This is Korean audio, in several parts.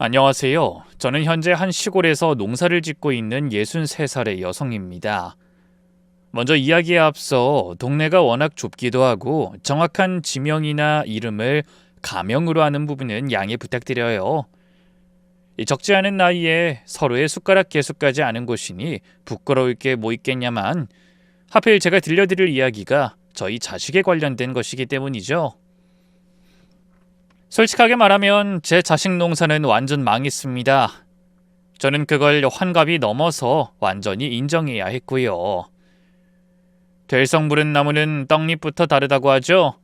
안녕하세요. 저는 현재 한 시골에서 농사를 짓고 있는 63살의 여성입니다. 먼저 이야기에 앞서 동네가 워낙 좁기도 하고 정확한 지명이나 이름을 가명으로 하는 부분은 양해 부탁드려요. 이 적지 않은 나이에 서로의 숟가락 개수까지 아는 곳이니 부끄러울 게 뭐 있겠냐만 하필 제가 들려드릴 이야기가 저희 자식에 관련된 것이기 때문이죠. 솔직하게 말하면 제 자식 농사는 완전 망했습니다. 저는 그걸 환갑이 넘어서 완전히 인정해야 했고요. 될성부른 나무는 떡잎부터 다르다고 하죠.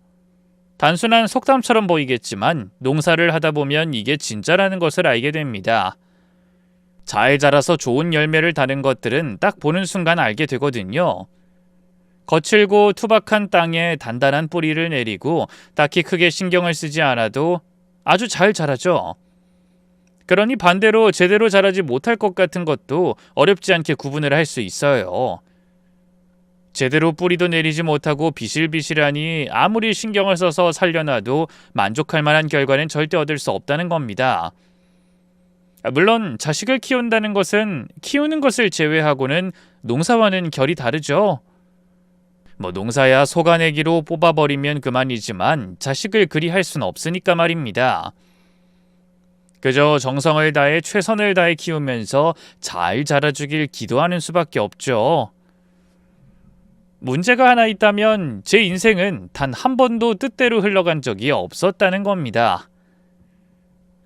단순한 속담처럼 보이겠지만 농사를 하다 보면 이게 진짜라는 것을 알게 됩니다. 잘 자라서 좋은 열매를 다는 것들은 딱 보는 순간 알게 되거든요. 거칠고 투박한 땅에 단단한 뿌리를 내리고 딱히 크게 신경을 쓰지 않아도 아주 잘 자라죠. 그러니 반대로 제대로 자라지 못할 것 같은 것도 어렵지 않게 구분을 할 수 있어요. 제대로 뿌리도 내리지 못하고 비실비실하니 아무리 신경을 써서 살려놔도 만족할 만한 결과는 절대 얻을 수 없다는 겁니다. 물론 자식을 키운다는 것은 키우는 것을 제외하고는 농사와는 결이 다르죠. 농사야 속아내기로 뽑아버리면 그만이지만 자식을 그리 할 수는 없으니까 말입니다. 그저 정성을 다해 최선을 다해 키우면서 잘 자라주길 기도하는 수밖에 없죠. 문제가 하나 있다면 제 인생은 단 한 번도 뜻대로 흘러간 적이 없었다는 겁니다.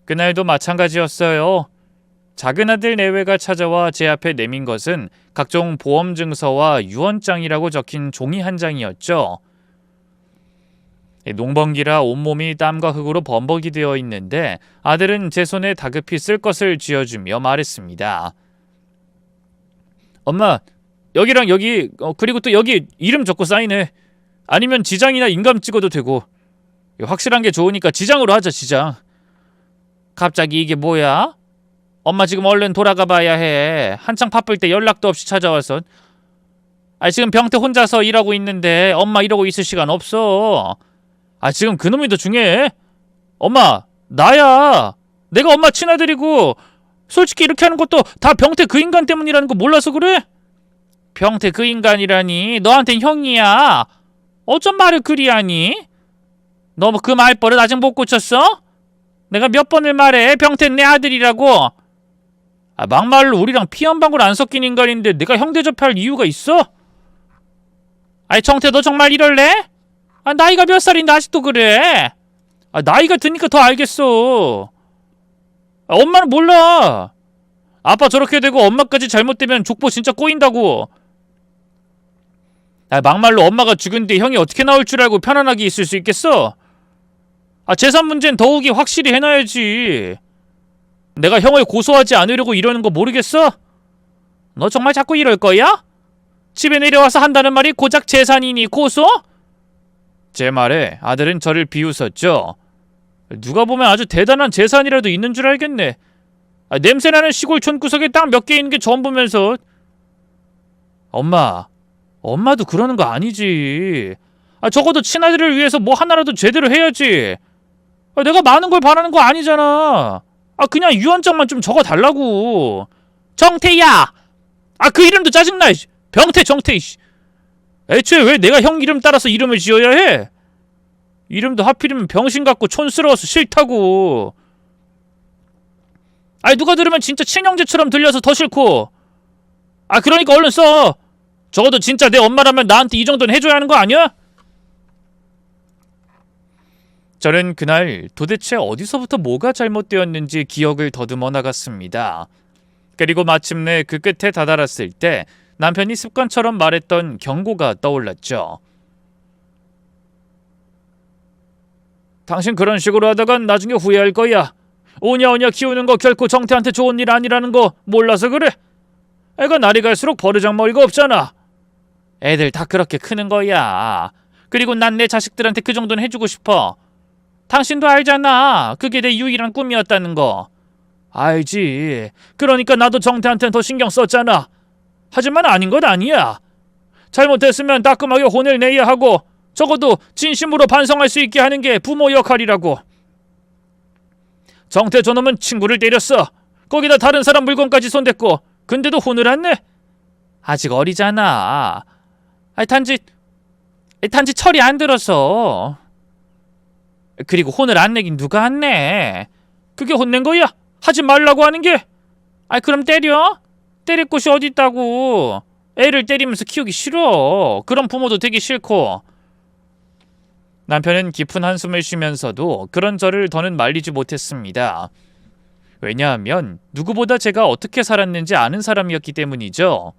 그날도 마찬가지였어요. 작은 아들 내외가 찾아와 제 앞에 내민 것은 각종 보험 증서와 유언장이라고 적힌 종이 한 장이었죠. 농번기라 온몸이 땀과 흙으로 범벅이 되어 있는데 아들은 제 손에 다급히 쓸 것을 쥐어주며 말했습니다. 엄마, 여기랑 여기 그리고 또 여기 이름 적고 사인해. 아니면 지장이나 인감 찍어도 되고. 확실한 게 좋으니까 지장으로 하자, 지장. 갑자기 이게 뭐야? 엄마 지금 얼른 돌아가 봐야 해. 한창 바쁠 때 연락도 없이 찾아와서. 지금 병태 혼자서 일하고 있는데 엄마 이러고 있을 시간 없어. 지금 그놈이 더 중요해. 엄마, 나야. 내가 엄마 친아들이고 솔직히 이렇게 하는 것도 다 병태 그 인간 때문이라는 거 몰라서 그래? 병태 그 인간이라니 너한텐 형이야. 어쩜 말을 그리 하니? 너 그 말버릇 아직 못 고쳤어? 내가 몇 번을 말해 병태는 내 아들이라고. 막말로 우리랑 피 한 방울 안 섞인 인간인데 내가 형 대접할 이유가 있어? 정태 너 정말 이럴래? 나이가 몇 살인데 아직도 그래? 나이가 드니까 더 알겠어. 엄마는 몰라. 아빠 저렇게 되고 엄마까지 잘못되면 족보 진짜 꼬인다고. 막말로 엄마가 죽은 뒤 형이 어떻게 나올 줄 알고 편안하게 있을 수 있겠어? 재산 문제는 더욱이 확실히 해놔야지. 내가 형을 고소하지 않으려고 이러는 거 모르겠어? 너 정말 자꾸 이럴 거야? 집에 내려와서 한다는 말이 고작 재산이니 고소? 제 말에 아들은 저를 비웃었죠. 누가 보면 아주 대단한 재산이라도 있는 줄 알겠네. 냄새나는 시골 촌구석에 딱 몇 개 있는 게 전부면서. 엄마도 그러는 거 아니지. 적어도 친아들을 위해서 뭐 하나라도 제대로 해야지. 내가 많은 걸 바라는 거 아니잖아. 그냥 유언장만 좀 적어달라고. 정태야! 그 이름도 짜증나. 병태 정태. 애초에 왜 내가 형 이름 따라서 이름을 지어야 해? 이름도 하필이면 병신 같고 촌스러워서 싫다고. 누가 들으면 진짜 친형제처럼 들려서 더 싫고. 그러니까 얼른 써. 적어도 진짜 내 엄마라면 나한테 이 정도는 해줘야 하는 거 아니야? 저는 그날 도대체 어디서부터 뭐가 잘못되었는지 기억을 더듬어 나갔습니다. 그리고 마침내 그 끝에 다다랐을 때 남편이 습관처럼 말했던 경고가 떠올랐죠. 당신 그런 식으로 하다간 나중에 후회할 거야. 오냐오냐 키우는 거 결코 정태한테 좋은 일 아니라는 거 몰라서 그래. 애가 날이 갈수록 버르장머리가 없잖아. 애들 다 그렇게 크는 거야. 그리고 난 내 자식들한테 그 정도는 해주고 싶어. 당신도 알잖아. 그게 내 유일한 꿈이었다는 거. 알지. 그러니까 나도 정태한테는 더 신경 썼잖아. 하지만 아닌 건 아니야. 잘못했으면 따끔하게 혼을 내야 하고 적어도 진심으로 반성할 수 있게 하는 게 부모 역할이라고. 정태 저놈은 친구를 때렸어. 거기다 다른 사람 물건까지 손댔고 근데도 혼을 안 내? 아직 어리잖아. 단지 철이 안 들어서. 그리고 혼을 안 내긴 누가 안 내? 그게 혼낸 거야? 하지 말라고 하는 게? 그럼 때려? 때릴 곳이 어디 있다고. 애를 때리면서 키우기 싫어. 그런 부모도 되기 싫고. 남편은 깊은 한숨을 쉬면서도 그런 저를 더는 말리지 못했습니다. 왜냐하면 누구보다 제가 어떻게 살았는지 아는 사람이었기 때문이죠.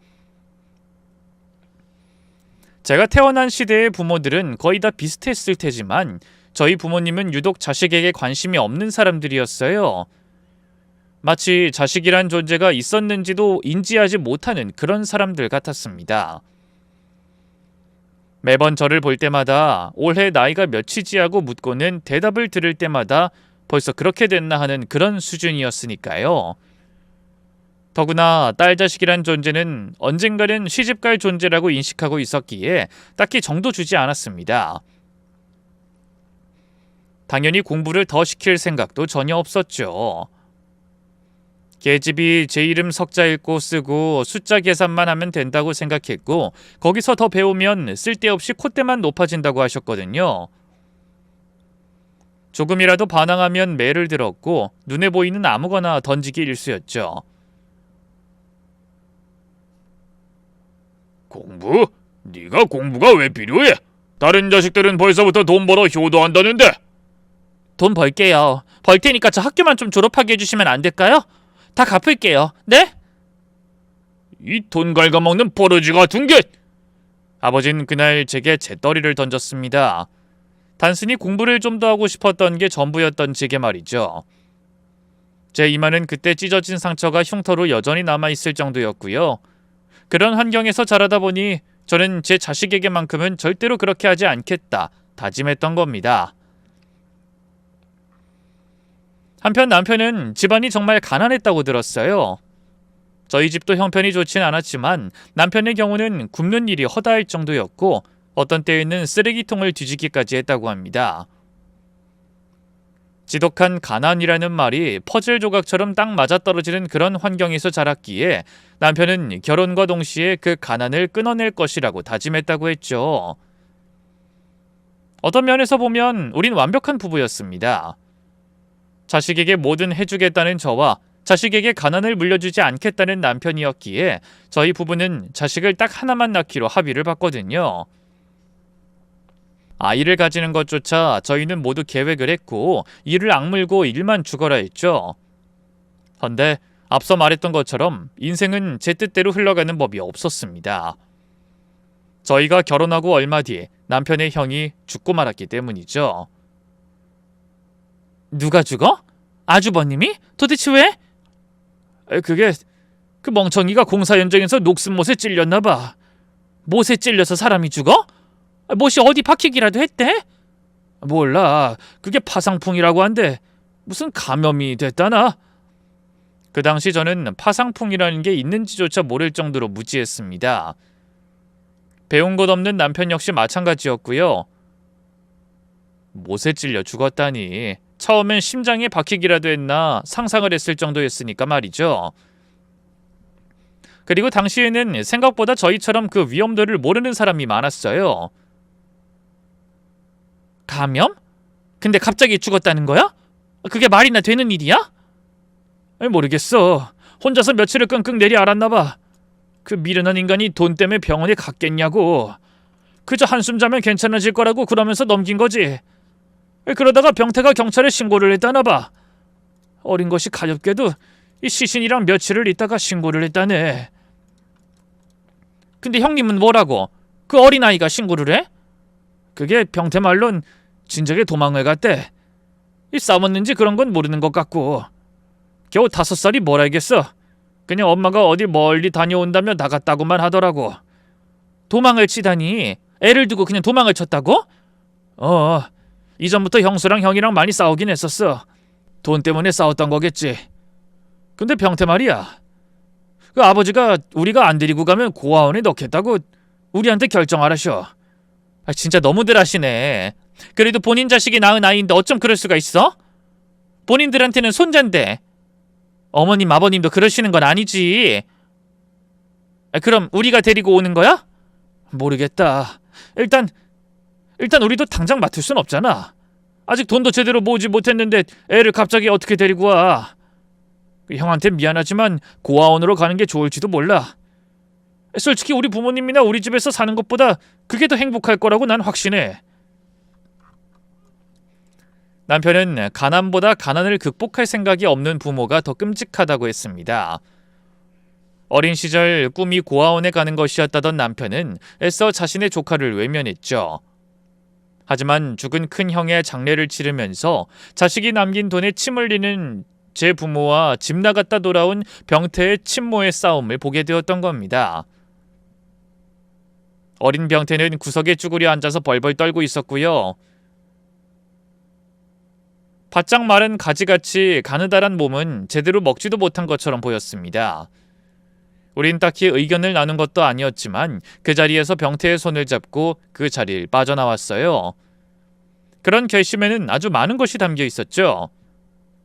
제가 태어난 시대의 부모들은 거의 다 비슷했을 테지만 저희 부모님은 유독 자식에게 관심이 없는 사람들이었어요. 마치 자식이란 존재가 있었는지도 인지하지 못하는 그런 사람들 같았습니다. 매번 저를 볼 때마다 올해 나이가 몇이지 하고 묻고는 대답을 들을 때마다 벌써 그렇게 됐나 하는 그런 수준이었으니까요. 더구나 딸 자식이란 존재는 언젠가는 시집갈 존재라고 인식하고 있었기에 딱히 정도 주지 않았습니다. 당연히 공부를 더 시킬 생각도 전혀 없었죠. 계집이 제 이름 석자 읽고 쓰고 숫자 계산만 하면 된다고 생각했고 거기서 더 배우면 쓸데없이 콧대만 높아진다고 하셨거든요. 조금이라도 반항하면 매를 들었고 눈에 보이는 아무거나 던지기 일쑤였죠. 공부? 네가 공부가 왜 필요해? 다른 자식들은 벌써부터 돈 벌어 효도한다는데. 돈 벌게요. 벌 테니까 저 학교만 좀 졸업하게 해주시면 안 될까요? 다 갚을게요. 네? 이 돈 갉아먹는 버러지 같은 게. 아버지는 그날 제게 재떨이를 던졌습니다. 단순히 공부를 좀 더 하고 싶었던 게 전부였던 제게 말이죠. 제 이마는 그때 찢어진 상처가 흉터로 여전히 남아있을 정도였고요. 그런 환경에서 자라다 보니 저는 제 자식에게만큼은 절대로 그렇게 하지 않겠다 다짐했던 겁니다. 한편 남편은 집안이 정말 가난했다고 들었어요. 저희 집도 형편이 좋진 않았지만 남편의 경우는 굶는 일이 허다할 정도였고 어떤 때에는 쓰레기통을 뒤지기까지 했다고 합니다. 지독한 가난이라는 말이 퍼즐 조각처럼 딱 맞아떨어지는 그런 환경에서 자랐기에 남편은 결혼과 동시에 그 가난을 끊어낼 것이라고 다짐했다고 했죠. 어떤 면에서 보면 우린 완벽한 부부였습니다. 자식에게 뭐든 해주겠다는 저와 자식에게 가난을 물려주지 않겠다는 남편이었기에 저희 부부는 자식을 딱 하나만 낳기로 합의를 봤거든요. 아이를 가지는 것조차 저희는 모두 계획을 했고 이를 악물고 일만 죽어라 했죠. 헌데 앞서 말했던 것처럼 인생은 제 뜻대로 흘러가는 법이 없었습니다. 저희가 결혼하고 얼마 뒤에 남편의 형이 죽고 말았기 때문이죠. 누가 죽어? 아주버님이? 도대체 왜? 그게 그 멍청이가 공사 현장에서 녹슨 못에 찔렸나봐. 못에 찔려서 사람이 죽어? 못이 어디 박히기라도 했대? 몰라. 그게 파상풍이라고 한대. 무슨 감염이 됐다나? 그 당시 저는 파상풍이라는 게 있는지조차 모를 정도로 무지했습니다. 배운 것 없는 남편 역시 마찬가지였고요. 못에 찔려 죽었다니. 처음엔 심장에 박히기라도 했나 상상을 했을 정도였으니까 말이죠. 그리고 당시에는 생각보다 저희처럼 그 위험도를 모르는 사람이 많았어요. 감염? 근데 갑자기 죽었다는 거야? 그게 말이나 되는 일이야? 모르겠어. 혼자서 며칠을 끙끙 내리 앓았나봐. 그 미련한 인간이 돈 때문에 병원에 갔겠냐고. 그저 한숨 자면 괜찮아질 거라고 그러면서 넘긴 거지. 그러다가 병태가 경찰에 신고를 했다나봐. 어린 것이 가엾게도 이 시신이랑 며칠을 있다가 신고를 했다네. 근데 형님은 뭐라고? 그 어린아이가 신고를 해? 그게 병태 말론 진작에 도망을 갔대. 이 싸웠는지 그런 건 모르는 것 같고. 겨우 5살이 뭘 알겠어. 그냥 엄마가 어디 멀리 다녀온다며 나갔다고만 하더라고. 도망을 치다니? 애를 두고 그냥 도망을 쳤다고? 이전부터 형수랑 형이랑 많이 싸우긴 했었어. 돈 때문에 싸웠던 거겠지. 근데 병태 말이야. 그 아버지가 우리가 안 데리고 가면 고아원에 넣겠다고 우리한테 결정하라셔. 진짜 너무들 하시네. 그래도 본인 자식이 낳은 아이인데 어쩜 그럴 수가 있어? 본인들한테는 손자인데. 어머님, 아버님도 그러시는 건 아니지. 그럼 우리가 데리고 오는 거야? 모르겠다. 일단 우리도 당장 맡을 순 없잖아. 아직 돈도 제대로 모으지 못했는데 애를 갑자기 어떻게 데리고 와. 형한테 미안하지만 고아원으로 가는 게 좋을지도 몰라. 솔직히 우리 부모님이나 우리 집에서 사는 것보다 그게 더 행복할 거라고 난 확신해. 남편은 가난보다 가난을 극복할 생각이 없는 부모가 더 끔찍하다고 했습니다. 어린 시절 꿈이 고아원에 가는 것이었다던 남편은 애써 자신의 조카를 외면했죠. 하지만 죽은 큰 형의 장례를 치르면서 자식이 남긴 돈에 침 흘리는 제 부모와 집 나갔다 돌아온 병태의 친모의 싸움을 보게 되었던 겁니다. 어린 병태는 구석에 쭈그려 앉아서 벌벌 떨고 있었고요. 바짝 마른 가지같이 가느다란 몸은 제대로 먹지도 못한 것처럼 보였습니다. 우린 딱히 의견을 나눈 것도 아니었지만 그 자리에서 병태의 손을 잡고 그 자리를 빠져나왔어요. 그런 결심에는 아주 많은 것이 담겨 있었죠.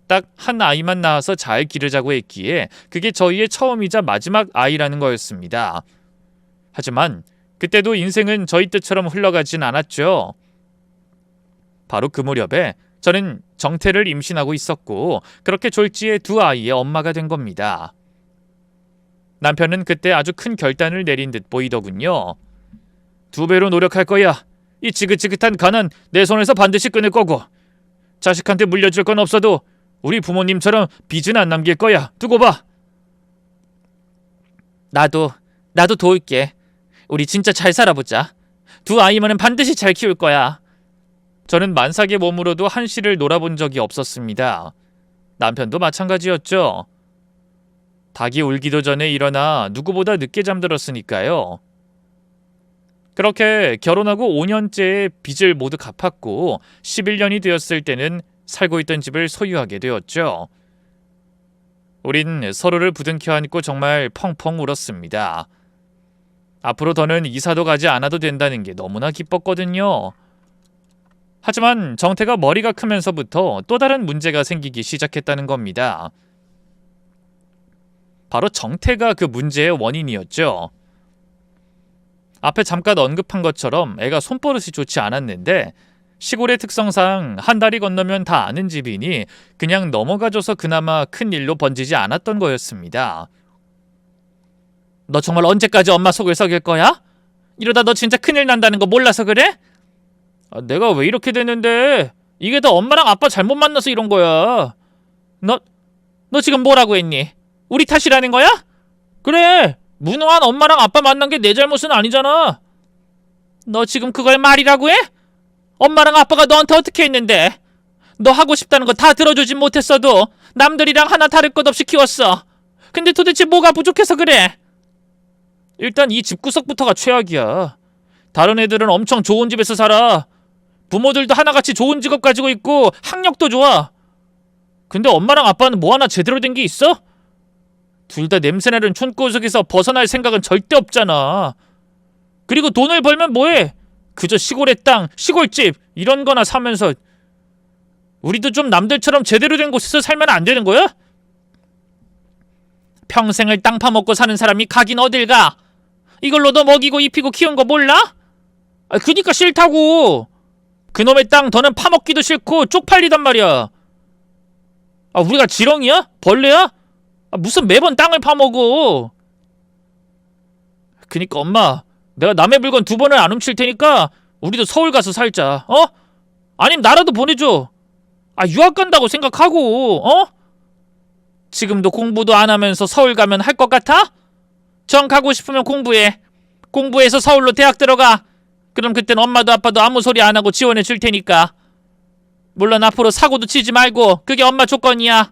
딱 한 아이만 낳아서 잘 기르자고 했기에 그게 저희의 처음이자 마지막 아이라는 거였습니다. 하지만 그때도 인생은 저희 뜻처럼 흘러가진 않았죠. 바로 그 무렵에 저는 정태를 임신하고 있었고 그렇게 졸지에 두 아이의 엄마가 된 겁니다. 남편은 그때 아주 큰 결단을 내린 듯 보이더군요. 2배로 노력할 거야. 이 지긋지긋한 가난 내 손에서 반드시 끊을 거고 자식한테 물려줄 건 없어도 우리 부모님처럼 빚은 안 남길 거야. 두고 봐. 나도 도울게. 우리 진짜 잘 살아보자. 2 아이만은 반드시 잘 키울 거야. 저는 만삭의 몸으로도 한시를 놀아본 적이 없었습니다. 남편도 마찬가지였죠. 닭이 울기도 전에 일어나 누구보다 늦게 잠들었으니까요. 그렇게 결혼하고 5년째의 빚을 모두 갚았고 11년이 되었을 때는 살고 있던 집을 소유하게 되었죠. 우린 서로를 부둥켜 안고 정말 펑펑 울었습니다. 앞으로 더는 이사도 가지 않아도 된다는 게 너무나 기뻤거든요. 하지만 정태가 머리가 크면서부터 또 다른 문제가 생기기 시작했다는 겁니다. 바로 정태가 그 문제의 원인이었죠. 앞에 잠깐 언급한 것처럼 애가 손버릇이 좋지 않았는데 시골의 특성상 한 달이 건너면 다 아는 집이니 그냥 넘어가줘서 그나마 큰 일로 번지지 않았던 거였습니다. 너 정말 언제까지 엄마 속을 썩일 거야? 이러다 너 진짜 큰일 난다는 거 몰라서 그래? 내가 왜 이렇게 됐는데? 이게 다 엄마랑 아빠 잘못 만나서 이런 거야. 너 지금 뭐라고 했니? 우리 탓이라는 거야? 그래. 무능한 엄마랑 아빠 만난 게 내 잘못은 아니잖아. 너 지금 그걸 말이라고 해? 엄마랑 아빠가 너한테 어떻게 했는데? 너 하고 싶다는 거 다 들어주진 못했어도 남들이랑 하나 다를 것 없이 키웠어. 근데 도대체 뭐가 부족해서 그래? 일단 이 집구석부터가 최악이야. 다른 애들은 엄청 좋은 집에서 살아. 부모들도 하나같이 좋은 직업 가지고 있고 학력도 좋아. 근데 엄마랑 아빠는 뭐 하나 제대로 된 게 있어? 둘 다 냄새나는 촌구석에서 벗어날 생각은 절대 없잖아. 그리고 돈을 벌면 뭐해? 그저 시골의 땅, 시골집 이런 거나 사면서. 우리도 좀 남들처럼 제대로 된 곳에서 살면 안 되는 거야? 평생을 땅 파먹고 사는 사람이 가긴 어딜 가? 이걸로 너 먹이고 입히고 키운 거 몰라? 그니까 싫다고. 그놈의 땅 더는 파먹기도 싫고 쪽팔리단 말이야. 우리가 지렁이야? 벌레야? 무슨 매번 땅을 파먹어. 그니까 엄마, 내가 남의 물건 2번을 안 훔칠 테니까 우리도 서울 가서 살자. 아님 나라도 보내줘. 유학 간다고 생각하고. 지금도 공부도 안 하면서 서울 가면 할 것 같아? 정 가고 싶으면 공부해. 공부해서 서울로 대학 들어가. 그럼 그땐 엄마도 아빠도 아무 소리 안 하고 지원해 줄 테니까. 물론 앞으로 사고도 치지 말고. 그게 엄마 조건이야.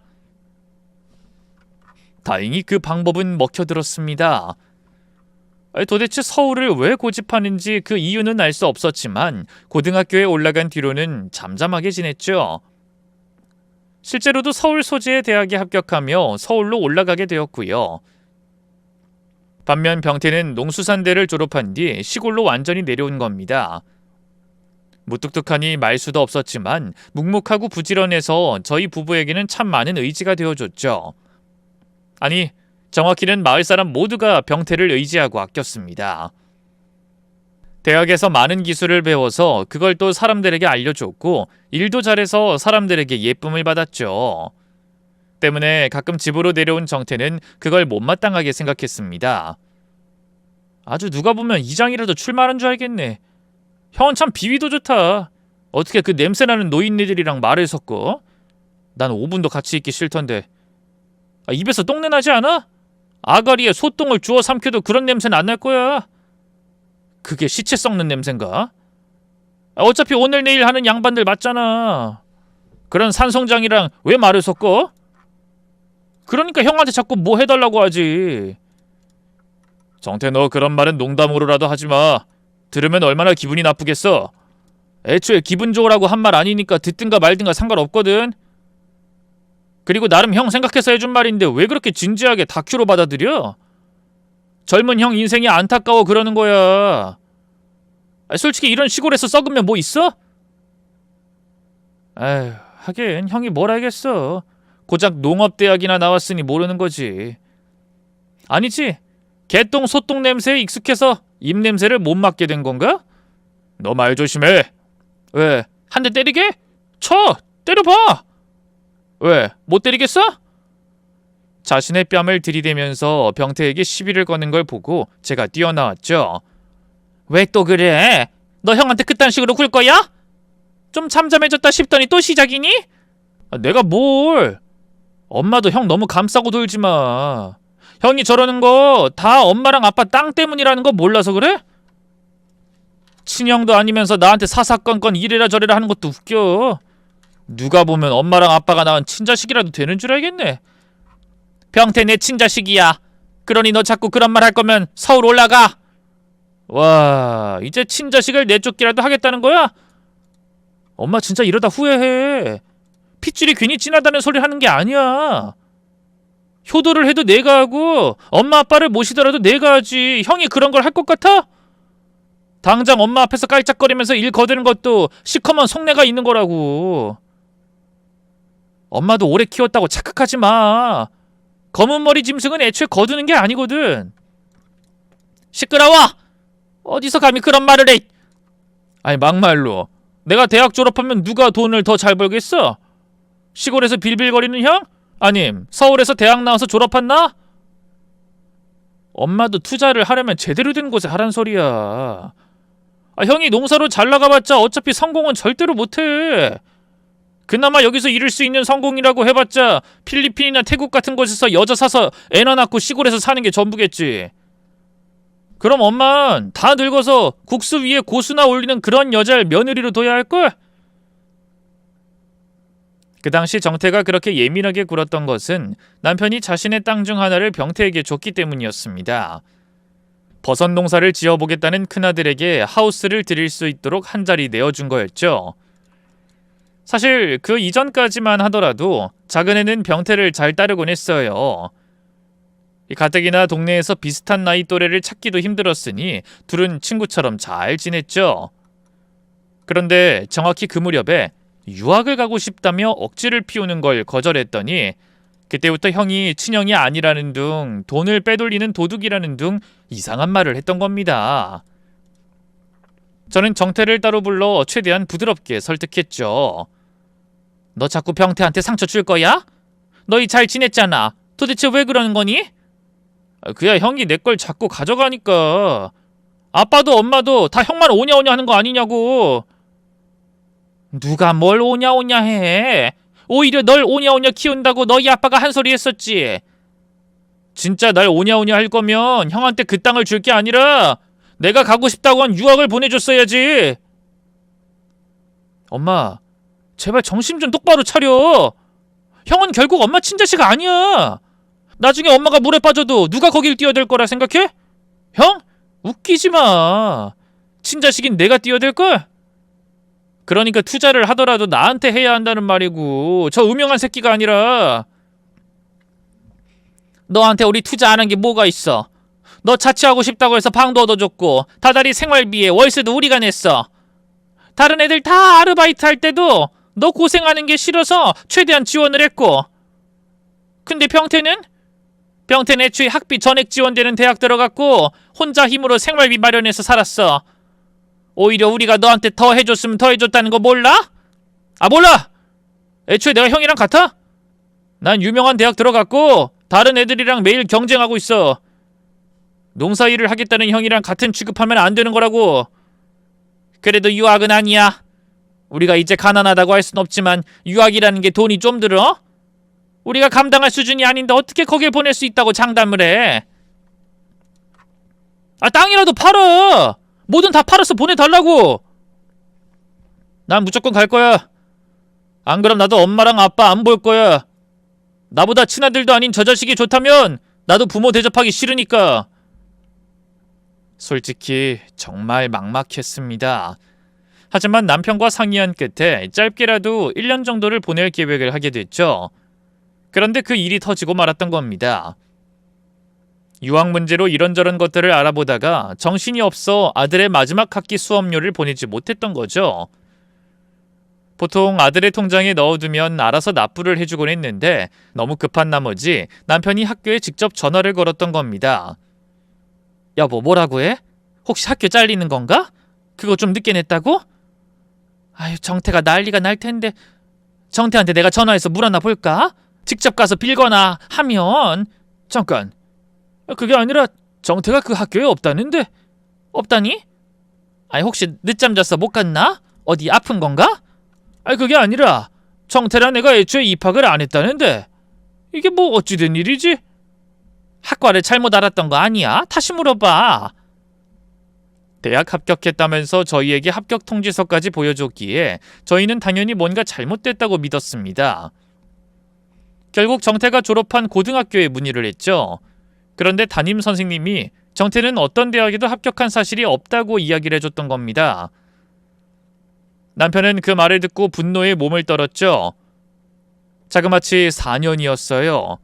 다행히 그 방법은 먹혀들었습니다. 도대체 서울을 왜 고집하는지 그 이유는 알 수 없었지만 고등학교에 올라간 뒤로는 잠잠하게 지냈죠. 실제로도 서울 소재의 대학에 합격하며 서울로 올라가게 되었고요. 반면 병태는 농수산대를 졸업한 뒤 시골로 완전히 내려온 겁니다. 무뚝뚝하니 말수도 없었지만 묵묵하고 부지런해서 저희 부부에게는 참 많은 의지가 되어줬죠. 아니, 정확히는 마을 사람 모두가 병태를 의지하고 아꼈습니다. 대학에서 많은 기술을 배워서 그걸 또 사람들에게 알려줬고 일도 잘해서 사람들에게 예쁨을 받았죠. 때문에 가끔 집으로 내려온 정태는 그걸 못마땅하게 생각했습니다. 아주 누가 보면 이장이라도 출마하는 줄 알겠네. 형은 참 비위도 좋다. 어떻게 그 냄새나는 노인네들이랑 말을 섞어? 난 5분도 같이 있기 싫던데. 입에서 똥내 나지 않아? 아가리에 소똥을 주워 삼켜도 그런 냄새는 안 날 거야. 그게 시체 썩는 냄새인가? 어차피 오늘 내일 하는 양반들 맞잖아. 그런 산송장이랑 왜 말을 섞어? 그러니까 형한테 자꾸 뭐 해달라고 하지. 정태, 너 그런 말은 농담으로라도 하지마. 들으면 얼마나 기분이 나쁘겠어. 애초에 기분 좋으라고 한 말 아니니까 듣든가 말든가 상관없거든. 그리고 나름 형 생각해서 해준 말인데 왜 그렇게 진지하게 다큐로 받아들여? 젊은 형 인생이 안타까워 그러는 거야. 솔직히 이런 시골에서 썩으면 뭐 있어? 에휴, 하긴 형이 뭘 알겠어. 고작 농업대학이나 나왔으니 모르는 거지. 아니지, 개똥 소똥 냄새에 익숙해서 입냄새를 못 맡게 된 건가? 너 말 조심해. 왜? 한 대 때리게? 쳐! 때려봐! 왜? 못 때리겠어? 자신의 뺨을 들이대면서 병태에게 시비를 거는 걸 보고 제가 뛰어나왔죠. 왜 또 그래? 너 형한테 그딴 식으로 굴 거야? 좀 잠잠해졌다 싶더니 또 시작이니? 내가 뭘? 엄마도 형 너무 감싸고 돌지 마. 형이 저러는 거 다 엄마랑 아빠 땅 때문이라는 거 몰라서 그래? 친형도 아니면서 나한테 사사건건 이래라 저래라 하는 것도 웃겨. 누가 보면 엄마랑 아빠가 낳은 친자식이라도 되는 줄 알겠네. 병태 내 친자식이야. 그러니 너 자꾸 그런 말 할 거면 서울 올라가. 와, 이제 친자식을 내쫓기라도 하겠다는 거야? 엄마 진짜 이러다 후회해. 핏줄이 괜히 진하다는 소리 하는 게 아니야. 효도를 해도 내가 하고 엄마 아빠를 모시더라도 내가 하지. 형이 그런 걸 할 것 같아? 당장 엄마 앞에서 깔짝거리면서 일 거드는 것도 시커먼 속내가 있는 거라고. 엄마도 오래 키웠다고 착각하지 마. 검은 머리 짐승은 애초에 거두는 게 아니거든. 시끄러워! 어디서 감히 그런 말을 해. 아니, 막말로 내가 대학 졸업하면 누가 돈을 더 잘 벌겠어? 시골에서 빌빌거리는 형? 아님 서울에서 대학 나와서 졸업한 나? 엄마도 투자를 하려면 제대로 된 곳에 하란 소리야. 형이 농사로 잘 나가봤자 어차피 성공은 절대로 못해. 그나마 여기서 이룰 수 있는 성공이라고 해봤자 필리핀이나 태국 같은 곳에서 여자 사서 애나 낳고 시골에서 사는 게 전부겠지. 그럼 엄만 다 늙어서 국수 위에 고수나 올리는 그런 여자를 며느리로 둬야 할걸? 그 당시 정태가 그렇게 예민하게 굴었던 것은 남편이 자신의 땅 중 하나를 병태에게 줬기 때문이었습니다. 버섯 농사를 지어보겠다는 큰아들에게 하우스를 드릴 수 있도록 한 자리 내어준 거였죠. 사실 그 이전까지만 하더라도 작은애는 병태를 잘 따르곤 했어요. 가뜩이나 동네에서 비슷한 나이 또래를 찾기도 힘들었으니 둘은 친구처럼 잘 지냈죠. 그런데 정확히 그 무렵에 유학을 가고 싶다며 억지를 피우는 걸 거절했더니 그때부터 형이 친형이 아니라는 둥, 돈을 빼돌리는 도둑이라는 둥 이상한 말을 했던 겁니다. 저는 정태를 따로 불러 최대한 부드럽게 설득했죠. 너 자꾸 병태한테 상처 줄 거야? 너희 잘 지냈잖아. 도대체 왜 그러는 거니? 그야 형이 내 걸 자꾸 가져가니까. 아빠도 엄마도 다 형만 오냐오냐 하는 거 아니냐고. 누가 뭘 오냐오냐 해. 오히려 널 오냐오냐 키운다고 너희 아빠가 한 소리 했었지. 진짜 날 오냐오냐 할 거면 형한테 그 땅을 줄 게 아니라 내가 가고 싶다고 한 유학을 보내줬어야지. 엄마, 제발 정신 좀 똑바로 차려. 형은 결국 엄마 친자식 아니야. 나중에 엄마가 물에 빠져도 누가 거길 뛰어들 거라 생각해? 형? 웃기지 마. 친자식인 내가 뛰어들걸? 그러니까 투자를 하더라도 나한테 해야 한다는 말이고 저 음흉한 새끼가 아니라. 너한테 우리 투자 안 한 게 뭐가 있어? 너 자취하고 싶다고 해서 방도 얻어줬고 다달이 생활비에 월세도 우리가 냈어. 다른 애들 다 아르바이트 할 때도 너 고생하는 게 싫어서 최대한 지원을 했고. 근데 병태는 애초에 학비 전액 지원되는 대학 들어갔고 혼자 힘으로 생활비 마련해서 살았어. 오히려 우리가 너한테 더 해줬으면 더 해줬다는 거 몰라? 아, 몰라! 애초에 내가 형이랑 같아? 난 유명한 대학 들어갔고 다른 애들이랑 매일 경쟁하고 있어. 농사일을 하겠다는 형이랑 같은 취급하면 안 되는 거라고. 그래도 유학은 아니야. 우리가 이제 가난하다고 할 순 없지만 유학이라는 게 돈이 좀 들어? 우리가 감당할 수준이 아닌데 어떻게 거길 보낼 수 있다고 장담을 해? 아, 땅이라도 팔아! 뭐든 다 팔아서 보내달라고! 난 무조건 갈 거야. 안 그럼 나도 엄마랑 아빠 안 볼 거야. 나보다 친아들도 아닌 저 자식이 좋다면 나도 부모 대접하기 싫으니까. 솔직히 정말 막막했습니다. 하지만 남편과 상의한 끝에 짧게라도 1년 정도를 보낼 계획을 하게 됐죠. 그런데 그 일이 터지고 말았던 겁니다. 유학 문제로 이런저런 것들을 알아보다가 정신이 없어 아들의 마지막 학기 수업료를 보내지 못했던 거죠. 보통 아들의 통장에 넣어두면 알아서 납부를 해주곤 했는데 너무 급한 나머지 남편이 학교에 직접 전화를 걸었던 겁니다. 여보, 뭐라고 해? 혹시 학교 잘리는 건가? 그거 좀 늦게 냈다고? 아유, 정태가 난리가 날 텐데. 정태한테 내가 전화해서 물어나 볼까? 직접 가서 빌거나 하면. 잠깐, 그게 아니라 정태가 그 학교에 없다는데. 없다니? 아니, 혹시 늦잠 자서 못 갔나? 어디 아픈 건가? 아니, 그게 아니라 정태랑 내가 애초에 입학을 안 했다는데. 이게 뭐 어찌된 일이지? 학과를 잘못 알았던 거 아니야? 다시 물어봐. 대학 합격했다면서 저희에게 합격 통지서까지 보여줬기에 저희는 당연히 뭔가 잘못됐다고 믿었습니다. 결국 정태가 졸업한 고등학교에 문의를 했죠. 그런데 담임 선생님이 정태는 어떤 대학에도 합격한 사실이 없다고 이야기를 해줬던 겁니다. 남편은 그 말을 듣고 분노에 몸을 떨었죠. 자그마치 4년이었어요.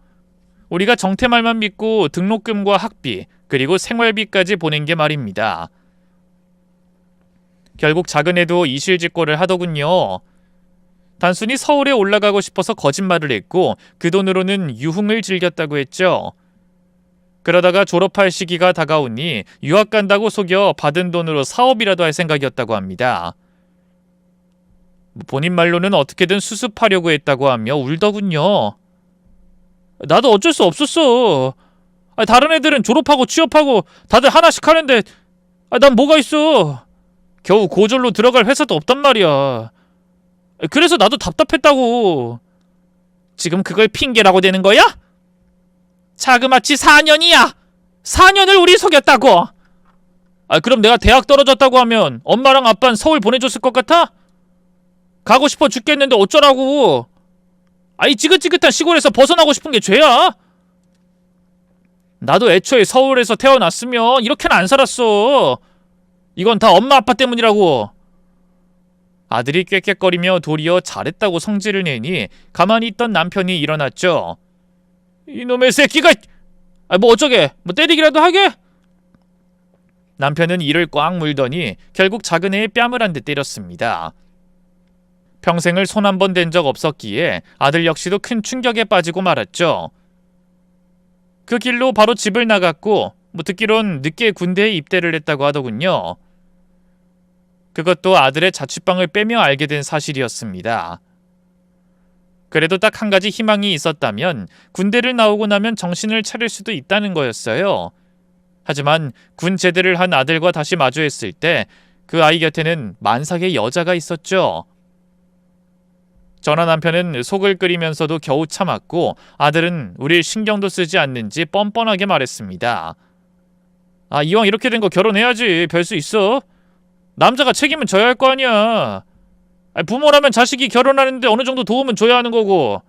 우리가 정태 말만 믿고 등록금과 학비, 그리고 생활비까지 보낸 게 말입니다. 결국 작은 애도 이실직고를 하더군요. 단순히 서울에 올라가고 싶어서 거짓말을 했고 그 돈으로는 유흥을 즐겼다고 했죠. 그러다가 졸업할 시기가 다가오니 유학 간다고 속여 받은 돈으로 사업이라도 할 생각이었다고 합니다. 본인 말로는 어떻게든 수습하려고 했다고 하며 울더군요. 나도 어쩔 수 없었어. 다른 애들은 졸업하고 취업하고 다들 하나씩 하는데 난 뭐가 있어. 겨우 고졸로 들어갈 회사도 없단 말이야. 그래서 나도 답답했다고. 지금 그걸 핑계라고 되는 거야? 자그마치 4년이야. 4년을 우리 속였다고. 그럼 내가 대학 떨어졌다고 하면 엄마랑 아빠는 서울 보내줬을 것 같아? 가고 싶어 죽겠는데 어쩌라고. 이 지긋지긋한 시골에서 벗어나고 싶은 게 죄야? 나도 애초에 서울에서 태어났으면 이렇게는 안 살았어. 이건 다 엄마 아빠 때문이라고. 아들이 꾀꾀거리며 도리어 잘했다고 성질을 내니 가만히 있던 남편이 일어났죠. 이놈의 새끼가! 뭐 어쩌게? 뭐 때리기라도 하게? 남편은 이를 꽉 물더니 결국 작은 애의 뺨을 한 대 때렸습니다. 평생을 손 한 번 댄 적 없었기에 아들 역시도 큰 충격에 빠지고 말았죠. 그 길로 바로 집을 나갔고 듣기론 늦게 군대에 입대를 했다고 하더군요. 그것도 아들의 자취방을 빼며 알게 된 사실이었습니다. 그래도 딱 한 가지 희망이 있었다면 군대를 나오고 나면 정신을 차릴 수도 있다는 거였어요. 하지만 군 제대를 한 아들과 다시 마주했을 때 그 아이 곁에는 만삭의 여자가 있었죠. 저나 남편은 속을 끓이면서도 겨우 참았고 아들은 우릴 신경도 쓰지 않는지 뻔뻔하게 말했습니다. 이왕 이렇게 된 거 결혼해야지. 별 수 있어? 남자가 책임은 져야 할 거 아니야. 부모라면 자식이 결혼하는데 어느 정도 도움은 줘야 하는 거고.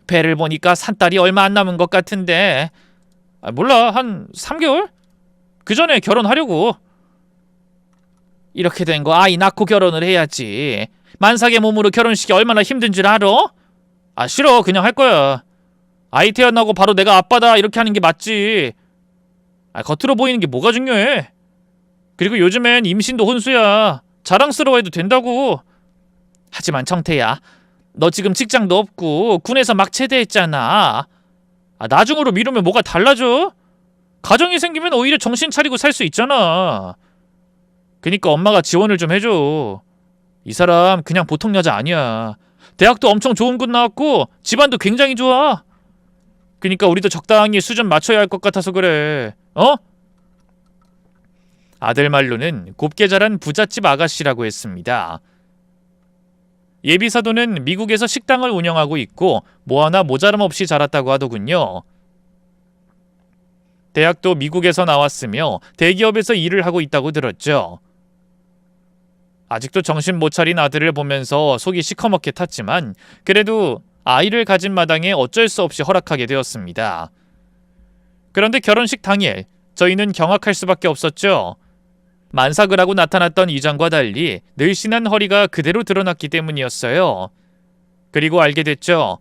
배를 보니까 산딸이 얼마 안 남은 것 같은데. 몰라, 한 3개월? 그 전에 결혼하려고. 이렇게 된 거 아이 낳고 결혼을 해야지. 만삭의 몸으로 결혼식이 얼마나 힘든 줄 알아? 싫어. 그냥 할 거야. 아이 태어나고 바로 내가 아빠다 이렇게 하는 게 맞지. 겉으로 보이는 게 뭐가 중요해? 그리고 요즘엔 임신도 혼수야. 자랑스러워해도 된다고. 하지만 정태야, 너 지금 직장도 없고 군에서 막 제대했잖아. 나중으로 미루면 뭐가 달라져? 가정이 생기면 오히려 정신 차리고 살 수 있잖아. 그니까 엄마가 지원을 좀 해줘. 이 사람 그냥 보통 여자 아니야. 대학도 엄청 좋은 곳 나왔고 집안도 굉장히 좋아. 그니까 우리도 적당히 수준 맞춰야 할 것 같아서 그래. 어? 아들 말로는 곱게 자란 부잣집 아가씨라고 했습니다. 예비사도는 미국에서 식당을 운영하고 있고 뭐 하나 모자람 없이 자랐다고 하더군요. 대학도 미국에서 나왔으며 대기업에서 일을 하고 있다고 들었죠. 아직도 정신 못 차린 아들을 보면서 속이 시커멓게 탔지만 그래도 아이를 가진 마당에 어쩔 수 없이 허락하게 되었습니다. 그런데 결혼식 당일 저희는 경악할 수밖에 없었죠. 만삭을 하고 나타났던 이장과 달리 늘씬한 허리가 그대로 드러났기 때문이었어요. 그리고 알게 됐죠.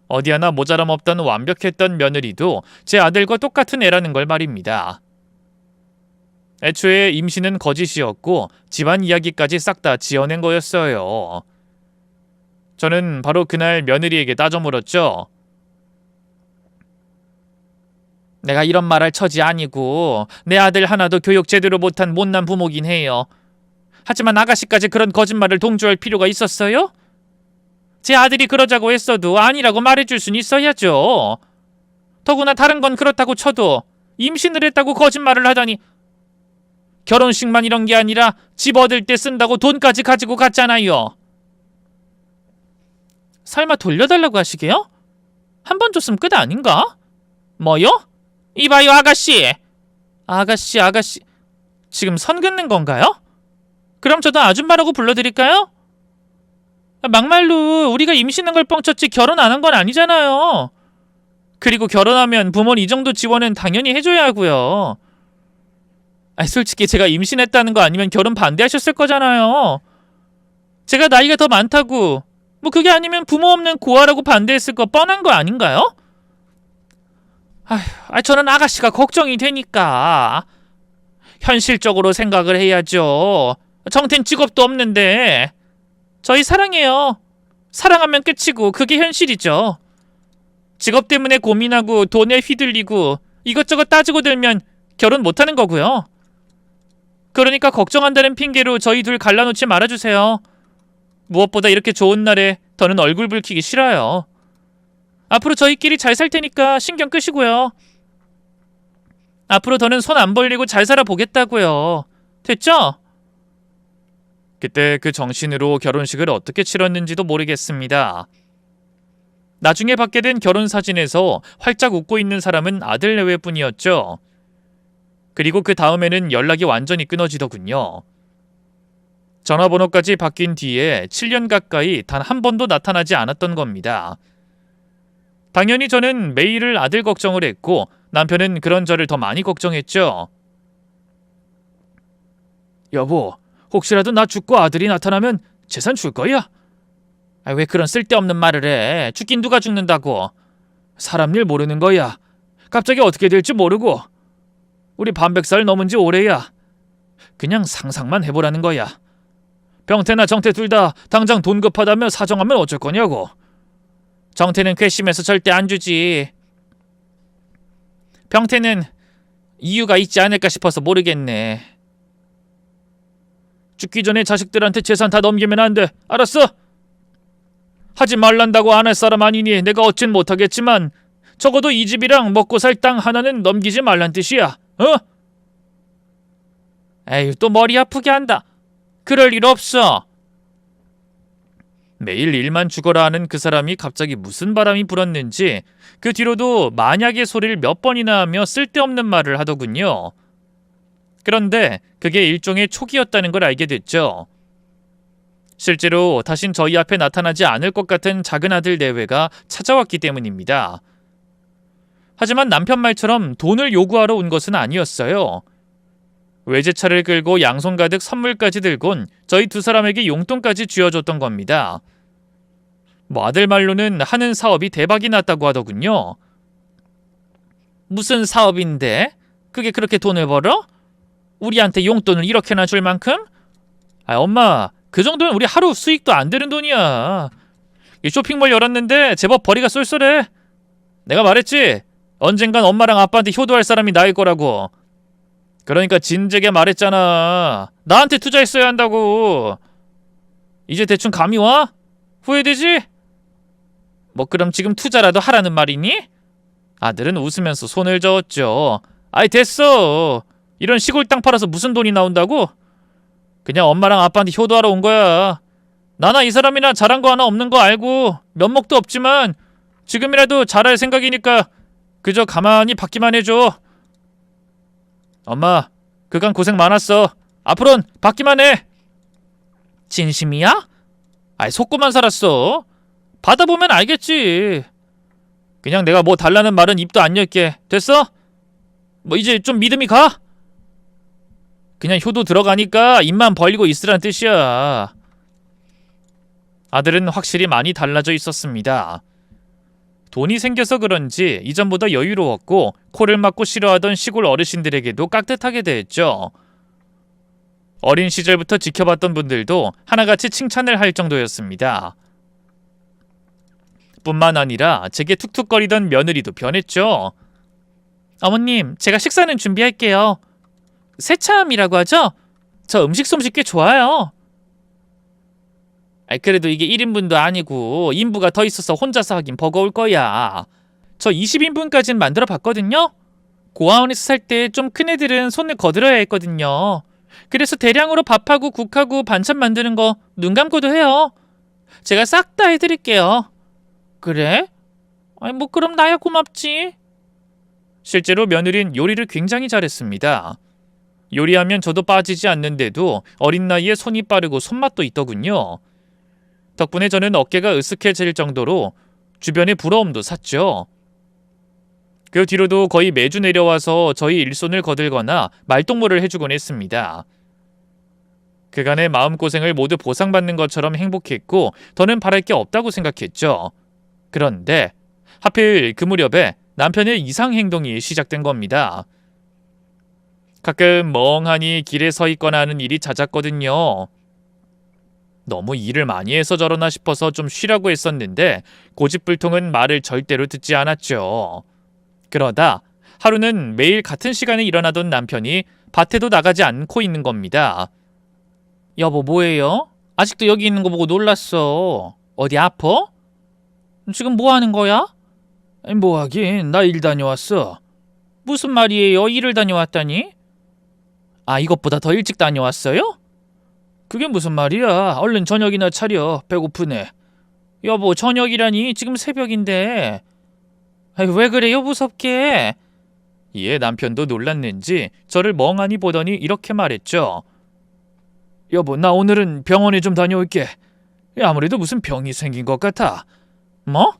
어디 하나 모자람 없던 완벽했던 며느리도 제 아들과 똑같은 애라는 걸 말입니다. 애초에 임신은 거짓이었고 집안 이야기까지 싹 다 지어낸 거였어요. 저는 바로 그날 며느리에게 따져 물었죠. 내가 이런 말할 처지 아니고 내 아들 하나도 교육 제대로 못한 못난 부모긴 해요. 하지만 아가씨까지 그런 거짓말을 동조할 필요가 있었어요? 제 아들이 그러자고 했어도 아니라고 말해줄 순 있어야죠. 더구나 다른 건 그렇다고 쳐도 임신을 했다고 거짓말을 하다니. 결혼식만 이런 게 아니라 집 얻을 때 쓴다고 돈까지 가지고 갔잖아요. 설마 돌려달라고 하시게요? 한 번 줬으면 끝 아닌가? 뭐요? 이봐요 아가씨. 아가씨 지금 선 긋는 건가요? 그럼 저도 아줌마라고 불러드릴까요? 막말로 우리가 임신한 걸 뻥쳤지 결혼 안 한 건 아니잖아요. 그리고 결혼하면 부모는 이 정도 지원은 당연히 해줘야 하고요. 솔직히 제가 임신했다는 거 아니면 결혼 반대하셨을 거잖아요. 제가 나이가 더 많다고 뭐 그게 아니면 부모 없는 고아라고 반대했을 거 뻔한 거 아닌가요? 저는 아가씨가 걱정이 되니까. 현실적으로 생각을 해야죠. 정태는 직업도 없는데. 저희 사랑해요. 사랑하면 끝이고 그게 현실이죠. 직업 때문에 고민하고 돈에 휘둘리고 이것저것 따지고 들면 결혼 못하는 거고요. 그러니까 걱정한다는 핑계로 저희 둘 갈라놓지 말아주세요. 무엇보다 이렇게 좋은 날에 더는 얼굴 붉히기 싫어요. 앞으로 저희끼리 잘 살 테니까 신경 끄시고요. 앞으로 더는 손 안 벌리고 잘 살아보겠다고요. 됐죠? 그때 그 정신으로 결혼식을 어떻게 치렀는지도 모르겠습니다. 나중에 받게 된 결혼사진에서 활짝 웃고 있는 사람은 아들 내외뿐이었죠. 그리고 그 다음에는 연락이 완전히 끊어지더군요. 전화번호까지 바뀐 뒤에 7년 가까이 단 한 번도 나타나지 않았던 겁니다. 당연히 저는 매일을 아들 걱정을 했고 남편은 그런 저를 더 많이 걱정했죠. 여보, 혹시라도 나 죽고 아들이 나타나면 재산 줄 거야? 왜 그런 쓸데없는 말을 해. 죽긴 누가 죽는다고. 사람 일 모르는 거야. 갑자기 어떻게 될지 모르고. 우리 반백살 넘은 지 오래야. 그냥 상상만 해보라는 거야. 병태나 정태 둘 다 당장 돈 급하다며 사정하면 어쩔 거냐고. 정태는 괘씸해서 절대 안 주지. 병태는 이유가 있지 않을까 싶어서 모르겠네. 죽기 전에 자식들한테 재산 다 넘기면 안 돼. 알았어? 하지 말란다고 안 할 사람 아니니 내가 어찐 못하겠지만 적어도 이 집이랑 먹고 살 땅 하나는 넘기지 말란 뜻이야. 어? 에휴, 또 머리 아프게 한다. 그럴 일 없어. 매일 일만 죽어라 하는 그 사람이 갑자기 무슨 바람이 불었는지 그 뒤로도 만약의 소리를 몇 번이나 하며 쓸데없는 말을 하더군요. 그런데 그게 일종의 촉이었다는 걸 알게 됐죠. 실제로 다신 저희 앞에 나타나지 않을 것 같은 작은 아들 내외가 찾아왔기 때문입니다. 하지만 남편 말처럼 돈을 요구하러 온 것은 아니었어요. 외제차를 끌고 양손 가득 선물까지 들곤 저희 두 사람에게 용돈까지 쥐어줬던 겁니다. 아들 말로는 하는 사업이 대박이 났다고 하더군요. 무슨 사업인데? 그게 그렇게 돈을 벌어? 우리한테 용돈을 이렇게나 줄 만큼? 아, 엄마, 그 정도면 우리 하루 수익도 안 되는 돈이야. 이 쇼핑몰 열었는데 제법 벌이가 쏠쏠해. 내가 말했지? 언젠간 엄마랑 아빠한테 효도할 사람이 나일 거라고. 그러니까 진작에 말했잖아. 나한테 투자했어야 한다고. 이제 대충 감이 와? 후회되지? 뭐 그럼 지금 투자라도 하라는 말이니? 아들은 웃으면서 손을 저었죠. 아이 됐어. 이런 시골 땅 팔아서 무슨 돈이 나온다고? 그냥 엄마랑 아빠한테 효도하러 온 거야. 나나 이 사람이나 잘한 거 하나 없는 거 알고 면목도 없지만 지금이라도 잘할 생각이니까 그저 가만히 받기만 해줘. 엄마, 그간 고생 많았어. 앞으론 받기만 해. 진심이야? 아이 속고만 살았어. 받아보면 알겠지. 그냥 내가 뭐 달라는 말은 입도 안 열게. 됐어? 뭐 이제 좀 믿음이 가? 그냥 효도 들어가니까 입만 벌리고 있으라는 뜻이야. 아들은 확실히 많이 달라져 있었습니다. 돈이 생겨서 그런지 이전보다 여유로웠고 코를 막고 싫어하던 시골 어르신들에게도 깍듯하게 대했죠. 어린 시절부터 지켜봤던 분들도 하나같이 칭찬을 할 정도였습니다. 뿐만 아니라 제게 툭툭거리던 며느리도 변했죠. 어머님, 제가 식사는 준비할게요. 새참이라고 하죠? 저 음식 솜씨 꽤 좋아요. 그래도 이게 1인분도 아니고 인부가 더 있어서 혼자서 하긴 버거울 거야. 저 20인분까지는 만들어 봤거든요. 고아원에서 살 때 좀 큰 애들은 손을 거들어야 했거든요. 그래서 대량으로 밥하고 국하고 반찬 만드는 거 눈 감고도 해요. 제가 싹 다 해드릴게요. 그래? 아니 뭐 그럼 나야 고맙지. 실제로 며느리는 요리를 굉장히 잘했습니다. 요리하면 저도 빠지지 않는데도 어린 나이에 손이 빠르고 손맛도 있더군요. 덕분에 저는 어깨가 으쓱해질 정도로 주변의 부러움도 샀죠. 그 뒤로도 거의 매주 내려와서 저희 일손을 거들거나 말동무를 해주곤 했습니다. 그간의 마음고생을 모두 보상받는 것처럼 행복했고 더는 바랄 게 없다고 생각했죠. 그런데 하필 그 무렵에 남편의 이상 행동이 시작된 겁니다. 가끔 멍하니 길에 서 있거나 하는 일이 잦았거든요. 너무 일을 많이 해서 저러나 싶어서 좀 쉬라고 했었는데 고집불통은 말을 절대로 듣지 않았죠. 그러다 하루는 매일 같은 시간에 일어나던 남편이 밭에도 나가지 않고 있는 겁니다. 여보 뭐해요? 아직도 여기 있는 거 보고 놀랐어. 어디 아파? 지금 뭐 하는 거야? 뭐 하긴 나 일 다녀왔어. 무슨 말이에요? 일을 다녀왔다니? 아 이것보다 더 일찍 다녀왔어요? 그게 무슨 말이야? 얼른 저녁이나 차려. 배고프네. 여보 저녁이라니 지금 새벽인데. 왜 그래요 무섭게? 이에 남편도 놀랐는지 저를 멍하니 보더니 이렇게 말했죠. 여보 나 오늘은 병원에 좀 다녀올게. 아무래도 무슨 병이 생긴 것 같아. 뭐?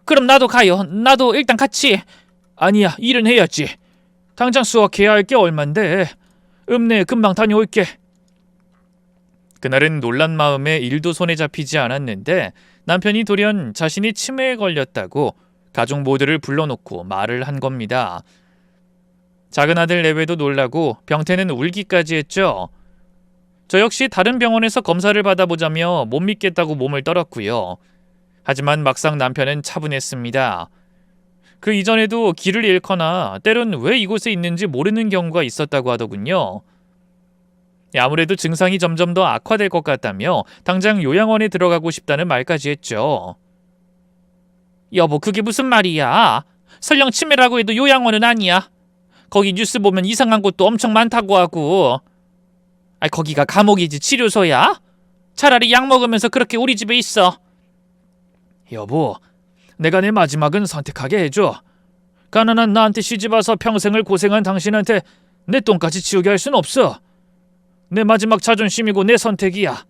그럼 나도 가요. 나도 일단 같이. 아니야 일은 해야지. 당장 수확해야 할 게 얼만데. 읍내 금방 다녀올게. 그날은 놀란 마음에 일도 손에 잡히지 않았는데 남편이 돌연 자신이 치매에 걸렸다고 가족 모두를 불러놓고 말을 한 겁니다. 작은 아들 내외도 놀라고 병태는 울기까지 했죠. 저 역시 다른 병원에서 검사를 받아보자며 못 믿겠다고 몸을 떨었고요. 하지만 막상 남편은 차분했습니다. 그 이전에도 길을 잃거나 때론 왜 이곳에 있는지 모르는 경우가 있었다고 하더군요. 아무래도 증상이 점점 더 악화될 것 같다며 당장 요양원에 들어가고 싶다는 말까지 했죠. 여보 그게 무슨 말이야? 설령 치매라고 해도 요양원은 아니야. 거기 뉴스 보면 이상한 곳도 엄청 많다고 하고. 거기가 감옥이지 치료소야? 차라리 약 먹으면서 그렇게 우리 집에 있어. 여보 내가 내 마지막은 선택하게 해줘. 가난한 나한테 시집와서 평생을 고생한 당신한테 내 똥까지 치우게 할 순 없어. 내 마지막 자존심이고 내 선택이야.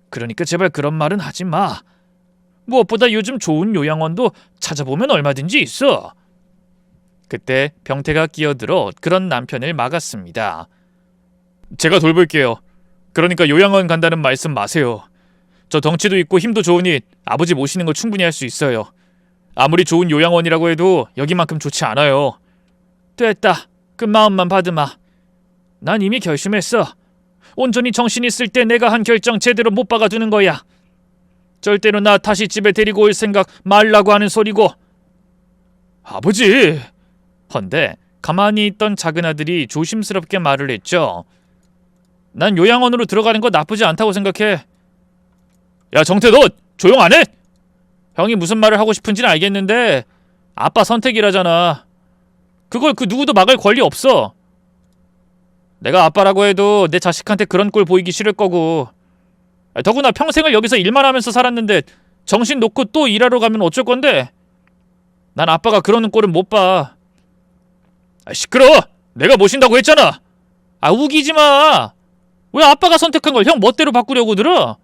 그러니까 제발 그런 말은 하지 마. 무엇보다 요즘 좋은 요양원도 찾아보면 얼마든지 있어. 그때 병태가 끼어들어 그런 남편을 막았습니다. 제가 돌볼게요. 그러니까 요양원 간다는 말씀 마세요. 저 덩치도 있고 힘도 좋으니 아버지 모시는 거 충분히 할 수 있어요. 아무리 좋은 요양원이라고 해도 여기만큼 좋지 않아요. 됐다. 그 마음만 받으마. 난 이미 결심했어. 온전히 정신이 있을 때 내가 한 결정 제대로 못 박아두는 거야. 절대로 나 다시 집에 데리고 올 생각 말라고 하는 소리고. 아버지! 헌데 가만히 있던 작은 아들이 조심스럽게 말을 했죠. 난 요양원으로 들어가는 거 나쁘지 않다고 생각해. 야 정태, 너 조용 안 해? 형이 무슨 말을 하고 싶은지는 알겠는데 아빠 선택이라잖아. 그걸 그 누구도 막을 권리 없어. 내가 아빠라고 해도 내 자식한테 그런 꼴 보이기 싫을 거고. 더구나 평생을 여기서 일만 하면서 살았는데 정신 놓고 또 일하러 가면 어쩔 건데? 난 아빠가 그러는 꼴은 못 봐. 시끄러워! 내가 모신다고 했잖아. 우기지 마. 왜 아빠가 선택한 걸 형 멋대로 바꾸려고 들어?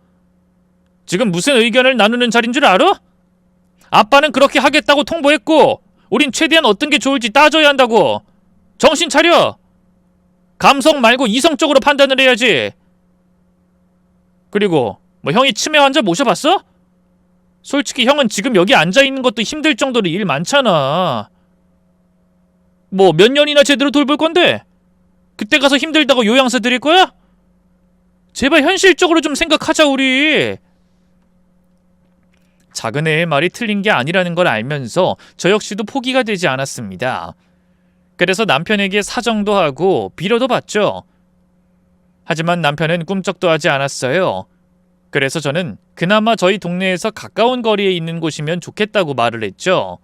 지금 무슨 의견을 나누는 자리인 줄 알아? 아빠는 그렇게 하겠다고 통보했고 우린 최대한 어떤 게 좋을지 따져야 한다고. 정신 차려. 감성 말고 이성적으로 판단을 해야지. 그리고 뭐 형이 치매 환자 모셔봤어? 솔직히 형은 지금 여기 앉아있는 것도 힘들 정도로 일 많잖아. 뭐 몇 년이나 제대로 돌볼 건데? 그때 가서 힘들다고 요양사 드릴 거야? 제발 현실적으로 좀 생각하자 우리. 작은 애의 말이 틀린 게 아니라는 걸 알면서 저 역시도 포기가 되지 않았습니다. 그래서 남편에게 사정도 하고 빌어도 봤죠. 하지만 남편은 꿈쩍도 하지 않았어요. 그래서 저는 그나마 저희 동네에서 가까운 거리에 있는 곳이면 좋겠다고 말을 했죠.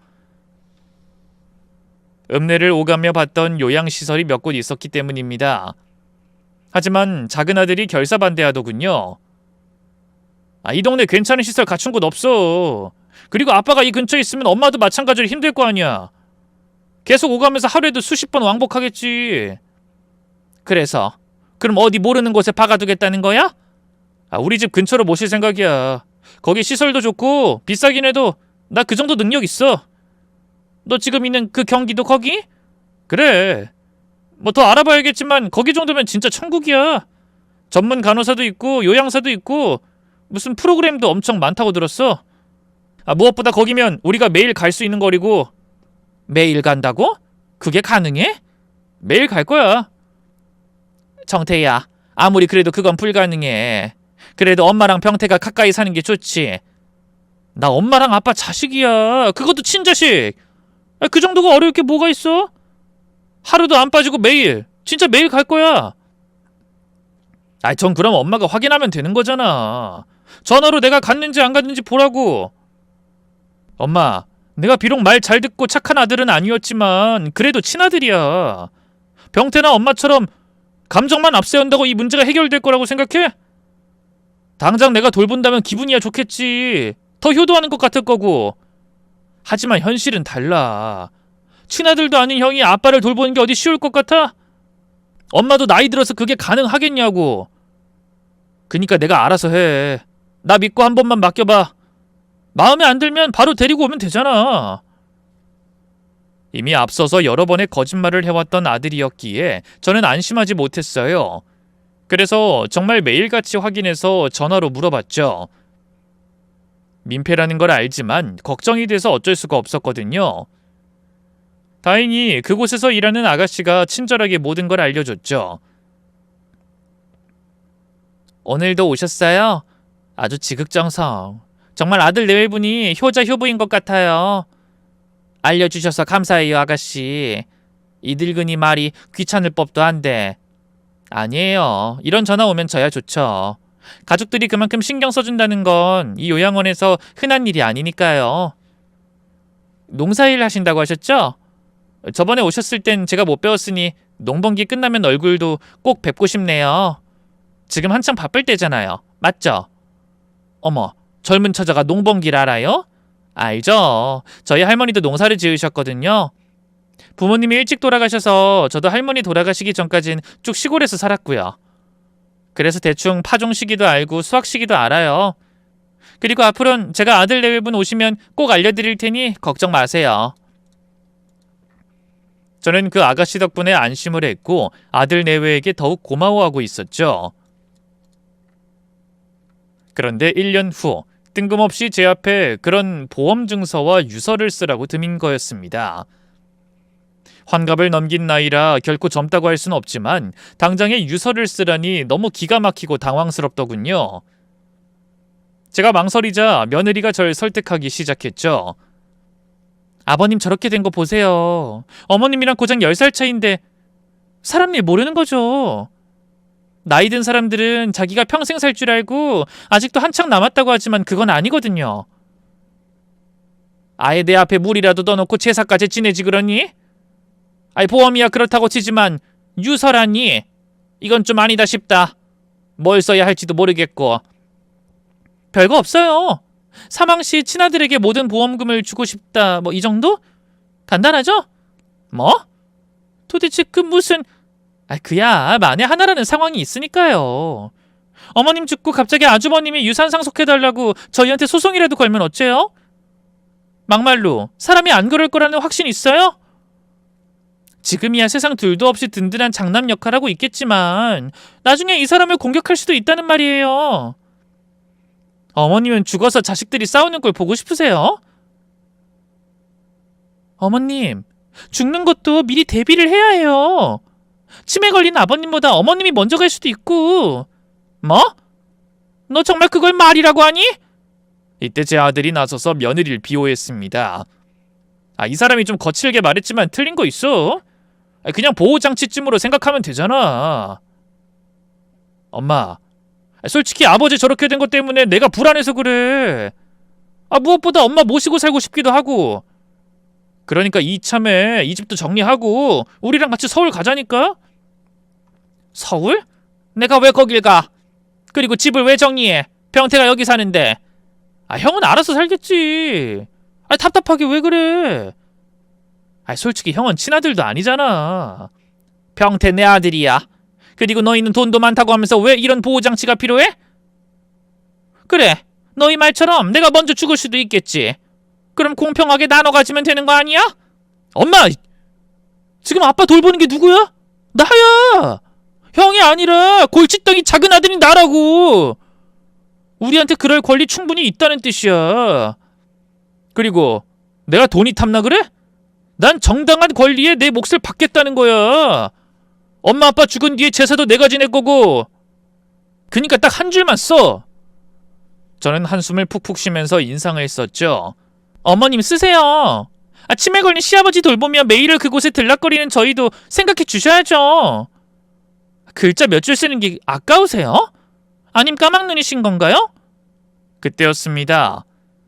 읍내를 오가며 봤던 요양시설이 몇 곳 있었기 때문입니다. 하지만 작은 아들이 결사반대하더군요. 이 동네 괜찮은 시설 갖춘 곳 없어. 그리고 아빠가 이 근처에 있으면 엄마도 마찬가지로 힘들 거 아니야. 계속 오가면서 하루에도 수십 번 왕복하겠지. 그래서 그럼 어디 모르는 곳에 박아두겠다는 거야? 우리 집 근처로 모실 생각이야. 거기 시설도 좋고 비싸긴 해도 나 그 정도 능력 있어. 너 지금 있는 그 경기도 거기? 그래. 뭐 더 알아봐야겠지만 거기 정도면 진짜 천국이야. 전문 간호사도 있고 요양사도 있고 무슨 프로그램도 엄청 많다고 들었어. 무엇보다 거기면 우리가 매일 갈 수 있는 거리고. 매일 간다고? 그게 가능해? 매일 갈 거야. 정태야, 아무리 그래도 그건 불가능해. 그래도 엄마랑 병태가 가까이 사는 게 좋지. 나 엄마랑 아빠 자식이야. 그것도 친자식. 그 정도가 어려울 게 뭐가 있어? 하루도 안 빠지고 매일. 진짜 매일 갈 거야. 전 그럼 엄마가 확인하면 되는 거잖아. 전화로 내가 갔는지 안 갔는지 보라고. 엄마, 내가 비록 말 잘 듣고 착한 아들은 아니었지만 그래도 친아들이야. 병태나 엄마처럼 감정만 앞세운다고 이 문제가 해결될 거라고 생각해? 당장 내가 돌본다면 기분이야 좋겠지. 더 효도하는 것 같을 거고. 하지만 현실은 달라. 친아들도 아닌 형이 아빠를 돌보는 게 어디 쉬울 것 같아? 엄마도 나이 들어서 그게 가능하겠냐고. 그니까 내가 알아서 해. 나 믿고 한 번만 맡겨봐. 마음에 안 들면 바로 데리고 오면 되잖아. 이미 앞서서 여러 번의 거짓말을 해왔던 아들이었기에 저는 안심하지 못했어요. 그래서 정말 매일같이 확인해서 전화로 물어봤죠. 민폐라는 걸 알지만 걱정이 돼서 어쩔 수가 없었거든요. 다행히 그곳에서 일하는 아가씨가 친절하게 모든 걸 알려줬죠. 오늘도 오셨어요? 아주 지극정성. 정말 아들 내외분이 효자 효부인 것 같아요. 알려주셔서 감사해요, 아가씨. 이 늙은이 말이 귀찮을 법도 한데. 아니에요. 이런 전화 오면 저야 좋죠. 가족들이 그만큼 신경 써준다는 건 이 요양원에서 흔한 일이 아니니까요. 농사일 하신다고 하셨죠? 저번에 오셨을 땐 제가 못 배웠으니 농번기 끝나면 얼굴도 꼭 뵙고 싶네요. 지금 한창 바쁠 때잖아요. 맞죠? 어머, 젊은 처자가 농번기를 알아요? 알죠. 저희 할머니도 농사를 지으셨거든요. 부모님이 일찍 돌아가셔서 저도 할머니 돌아가시기 전까진 쭉 시골에서 살았고요. 그래서 대충 파종 시기도 알고 수확 시기도 알아요. 그리고 앞으로는 제가 아들 내외분 오시면 꼭 알려드릴 테니 걱정 마세요. 저는 그 아가씨 덕분에 안심을 했고 아들 내외에게 더욱 고마워하고 있었죠. 그런데 1년 후 뜬금없이 제 앞에 그런 보험 증서와 유서를 쓰라고 드민 거였습니다. 환갑을 넘긴 나이라 결코 젊다고 할 수는 없지만 당장에 유서를 쓰라니 너무 기가 막히고 당황스럽더군요. 제가 망설이자 며느리가 절 설득하기 시작했죠. 아버님 저렇게 된 거 보세요. 어머님이랑 고작 10살 차이인데 사람 일 모르는 거죠. 나이 든 사람들은 자기가 평생 살 줄 알고 아직도 한창 남았다고 하지만 그건 아니거든요. 아예 내 앞에 물이라도 넣어놓고 제사까지 지내지 그러니? 아이 보험이야 그렇다고 치지만 유서라니? 이건 좀 아니다 싶다. 뭘 써야 할지도 모르겠고. 별거 없어요. 사망 시 친아들에게 모든 보험금을 주고 싶다. 뭐 이 정도? 간단하죠? 뭐? 도대체 그 무슨... 그야 만에 하나라는 상황이 있으니까요. 어머님 죽고 갑자기 아주버님이 유산 상속해달라고 저희한테 소송이라도 걸면 어째요? 막말로 사람이 안 그럴 거라는 확신 있어요? 지금이야 세상 둘도 없이 든든한 장남 역할하고 있겠지만 나중에 이 사람을 공격할 수도 있다는 말이에요. 어머님은 죽어서 자식들이 싸우는 걸 보고 싶으세요? 어머님, 죽는 것도 미리 대비를 해야 해요. 치매 걸린 아버님보다 어머님이 먼저 갈 수도 있고. 뭐? 너 정말 그걸 말이라고 하니? 이때 제 아들이 나서서 며느리를 비호했습니다. 이 사람이 좀 거칠게 말했지만 틀린 거 있어. 그냥 보호장치쯤으로 생각하면 되잖아. 엄마, 솔직히 아버지 저렇게 된 것 때문에 내가 불안해서 그래. 무엇보다 엄마 모시고 살고 싶기도 하고. 그러니까 이참에 이 집도 정리하고 우리랑 같이 서울 가자니까. 서울? 내가 왜 거길 가? 그리고 집을 왜 정리해? 병태가 여기 사는데. 형은 알아서 살겠지. 답답하게 왜 그래? 솔직히 형은 친아들도 아니잖아. 병태 내 아들이야. 그리고 너희는 돈도 많다고 하면서 왜 이런 보호장치가 필요해? 그래, 너희 말처럼 내가 먼저 죽을 수도 있겠지. 그럼 공평하게 나눠 가지면 되는 거 아니야? 엄마! 지금 아빠 돌보는 게 누구야? 나야! 형이 아니라 골칫덩이 작은 아들인 나라고! 우리한테 그럴 권리 충분히 있다는 뜻이야. 그리고 내가 돈이 탐나 그래? 난 정당한 권리에 내 몫을 받겠다는 거야. 엄마 아빠 죽은 뒤에 제사도 내가 지낼 거고. 그니까 딱 한 줄만 써. 저는 한숨을 푹푹 쉬면서 인상을 썼죠. 어머님 쓰세요. 치매 걸린 시아버지 돌보며 매일을 그곳에 들락거리는 저희도 생각해 주셔야죠. 글자 몇 줄 쓰는 게 아까우세요? 아님 까막눈이신 건가요? 그때였습니다.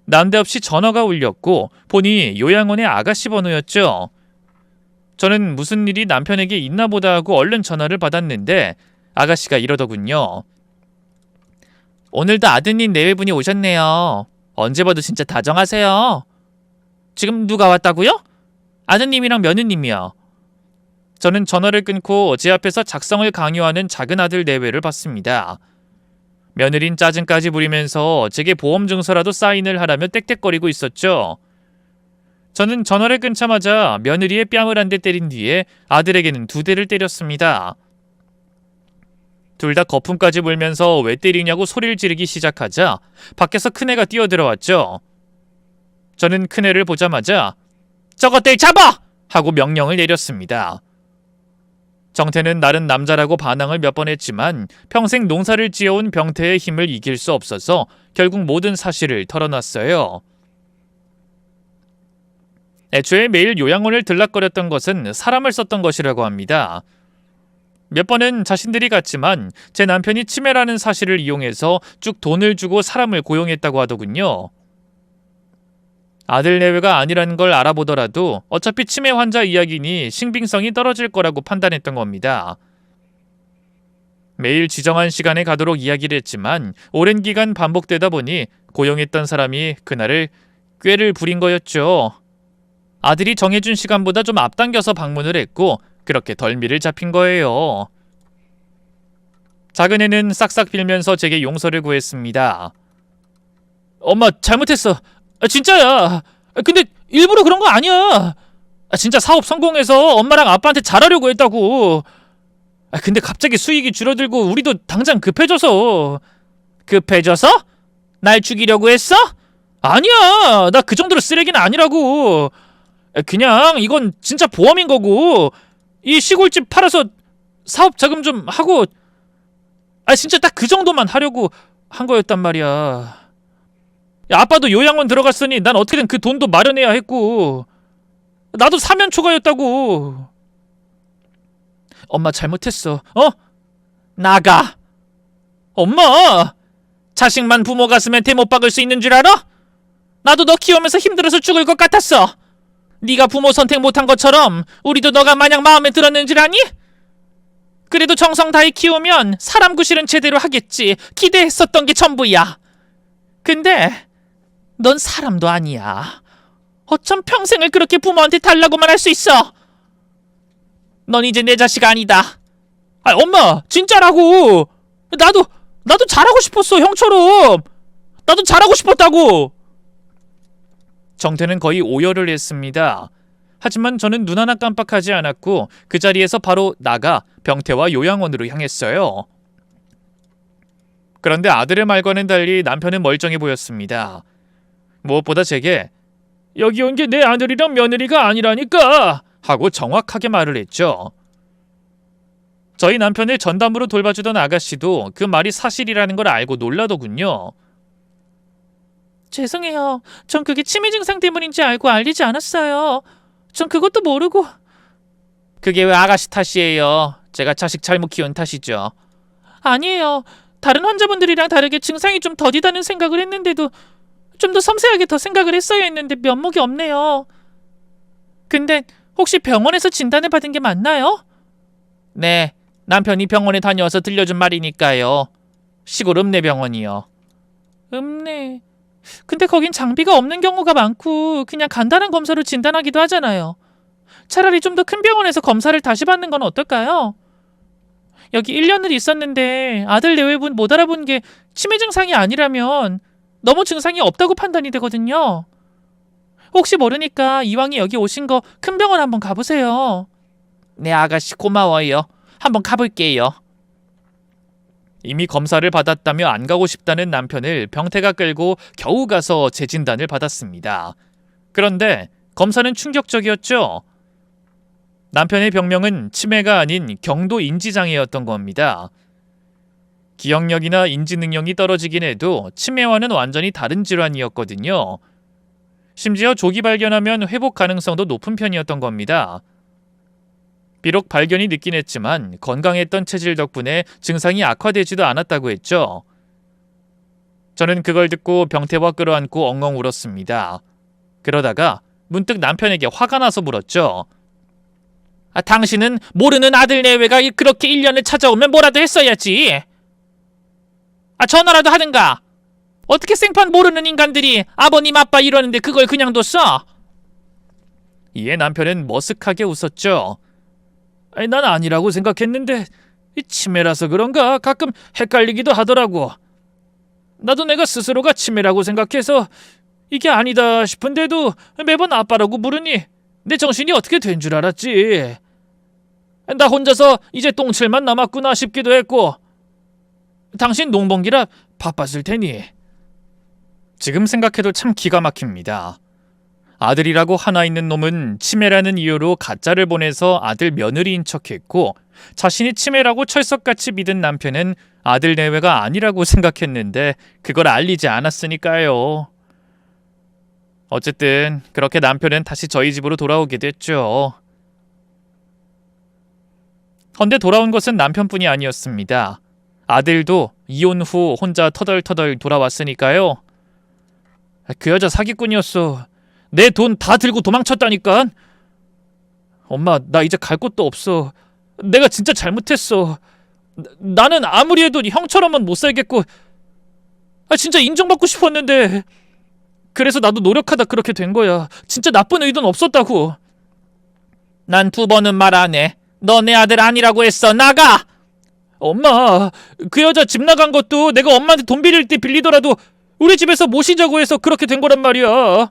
난데없이 전화가 울렸고 보니 요양원의 아가씨 번호였죠. 저는 무슨 일이 남편에게 있나 보다 하고 얼른 전화를 받았는데 아가씨가 이러더군요. 오늘도 아드님 내외분이 오셨네요. 언제 봐도 진짜 다정하세요. 지금 누가 왔다고요? 아드님이랑 며느님이요. 저는 전화를 끊고 제 앞에서 작성을 강요하는 작은 아들 내외를 봤습니다. 며느린 짜증까지 부리면서 제게 보험 증서라도 사인을 하라며 떽떽거리고 있었죠. 저는 전화를 끊자마자 며느리의 뺨을 한 대 때린 뒤에 아들에게는 2대를 때렸습니다. 둘 다 거품까지 불면서 왜 때리냐고 소리를 지르기 시작하자 밖에서 큰애가 뛰어들어왔죠. 저는 큰애를 보자마자 저것들 잡아! 하고 명령을 내렸습니다. 정태는 나른 남자라고 반항을 몇 번 했지만 평생 농사를 지어온 병태의 힘을 이길 수 없어서 결국 모든 사실을 털어놨어요. 애초에 매일 요양원을 들락거렸던 것은 사람을 썼던 것이라고 합니다. 몇 번은 자신들이 갔지만 제 남편이 치매라는 사실을 이용해서 쭉 돈을 주고 사람을 고용했다고 하더군요. 아들 내외가 아니라는 걸 알아보더라도 어차피 치매 환자 이야기니 신빙성이 떨어질 거라고 판단했던 겁니다. 매일 지정한 시간에 가도록 이야기를 했지만 오랜 기간 반복되다 보니 고용했던 사람이 그날을 꾀를 부린 거였죠. 아들이 정해준 시간보다 좀 앞당겨서 방문을 했고 그렇게 덜미를 잡힌 거예요. 작은 애는 싹싹 빌면서 제게 용서를 구했습니다. 엄마 잘못했어. 진짜야. 근데 일부러 그런 거 아니야. 진짜 사업 성공해서 엄마랑 아빠한테 잘하려고 했다고. 근데 갑자기 수익이 줄어들고 우리도 당장 급해져서. 급해져서? 날 죽이려고 했어? 아니야. 나 그 정도로 쓰레기는 아니라고. 그냥 이건 진짜 보험인 거고 이 시골집 팔아서 사업 자금 좀 하고 진짜 딱 그 정도만 하려고 한 거였단 말이야. 야, 아빠도 요양원 들어갔으니 난 어떻게든 그 돈도 마련해야 했고 나도 사면 초과였다고. 엄마 잘못했어. 나가. 엄마! 자식만 부모 가슴에 대못 박을 수 있는 줄 알아? 나도 너 키우면서 힘들어서 죽을 것 같았어. 네가 부모 선택 못한 것처럼 우리도 너가 마냥 마음에 들었는 줄 아니? 그래도 정성 다해 키우면 사람 구실은 제대로 하겠지. 기대했었던 게 전부야. 근데 넌 사람도 아니야. 어쩜 평생을 그렇게 부모한테 달라고만 할 수 있어? 넌 이제 내 자식 아니다. 엄마 진짜라고. 나도 잘하고 싶었어. 형처럼 나도 잘하고 싶었다고. 정태는 거의 오열을 했습니다. 하지만 저는 눈 하나 깜빡하지 않았고 그 자리에서 바로 나가 병태와 요양원으로 향했어요. 그런데 아들의 말과는 달리 남편은 멀쩡해 보였습니다. 무엇보다 제게 여기 온 게 내 아들이랑 며느리가 아니라니까 하고 정확하게 말을 했죠. 저희 남편을 전담으로 돌봐주던 아가씨도 그 말이 사실이라는 걸 알고 놀라더군요. 죄송해요. 전 그게 치매 증상 때문인지 알고 알리지 않았어요. 전 그것도 모르고. 그게 왜 아가씨 탓이에요? 제가 자식 잘못 키운 탓이죠. 아니에요. 다른 환자분들이랑 다르게 증상이 좀 더디다는 생각을 했는데도 좀 더 섬세하게 더 생각을 했어야 했는데 면목이 없네요. 근데 혹시 병원에서 진단을 받은 게 맞나요? 네, 남편이 병원에 다녀와서 들려준 말이니까요. 시골 읍내병원이요. 읍내. 근데 거긴 장비가 없는 경우가 많고 그냥 간단한 검사로 진단하기도 하잖아요. 차라리 좀 더 큰 병원에서 검사를 다시 받는 건 어떨까요? 여기 1년을 있었는데 아들 내외분 못 알아본 게 치매 증상이 아니라면 너무 증상이 없다고 판단이 되거든요. 혹시 모르니까 이왕에 여기 오신 거 큰 병원 한번 가보세요. 네, 아가씨 고마워요. 한번 가볼게요. 이미 검사를 받았다며 안 가고 싶다는 남편을 병태가 끌고 겨우 가서 재진단을 받았습니다. 그런데 검사는 충격적이었죠. 남편의 병명은 치매가 아닌 경도 인지장애였던 겁니다. 기억력이나 인지 능력이 떨어지긴 해도 치매와는 완전히 다른 질환이었거든요. 심지어 조기 발견하면 회복 가능성도 높은 편이었던 겁니다. 비록 발견이 늦긴 했지만 건강했던 체질 덕분에 증상이 악화되지도 않았다고 했죠. 저는 그걸 듣고 병태와 끌어안고 엉엉 울었습니다. 그러다가 문득 남편에게 화가 나서 물었죠. 당신은 모르는 아들 내외가 그렇게 1년을 찾아오면 뭐라도 했어야지. 전화라도 하든가. 어떻게 생판 모르는 인간들이 아버님 아빠 이러는데 그걸 그냥 뒀어? 이에 남편은 머쓱하게 웃었죠. 난 아니라고 생각했는데 치매라서 그런가 가끔 헷갈리기도 하더라고. 나도 내가 스스로가 치매라고 생각해서 이게 아니다 싶은데도 매번 아빠라고 부르니 내 정신이 어떻게 된 줄 알았지. 나 혼자서 이제 똥칠만 남았구나 싶기도 했고 당신 농번기라 바빴을 테니. 지금 생각해도 참 기가 막힙니다. 아들이라고 하나 있는 놈은 치매라는 이유로 가짜를 보내서 아들 며느리인 척했고 자신이 치매라고 철석같이 믿은 남편은 아들 내외가 아니라고 생각했는데 그걸 알리지 않았으니까요. 어쨌든 그렇게 남편은 다시 저희 집으로 돌아오게 됐죠. 헌데 돌아온 것은 남편뿐이 아니었습니다. 아들도 이혼 후 혼자 터덜터덜 돌아왔으니까요. 그 여자 사기꾼이었어. 내 돈 다 들고 도망쳤다니까. 엄마, 나 이제 갈 곳도 없어. 내가 진짜 잘못했어. 나는 아무리 해도 형처럼은 못 살겠고 진짜 인정받고 싶었는데 그래서 나도 노력하다 그렇게 된 거야. 진짜 나쁜 의도는 없었다고. 난 2번은 말 안 해. 너 내 아들 아니라고 했어. 나가! 엄마, 그 여자 집 나간 것도 내가 엄마한테 돈 빌릴 때 빌리더라도 우리 집에서 모시자고 해서 그렇게 된 거란 말이야.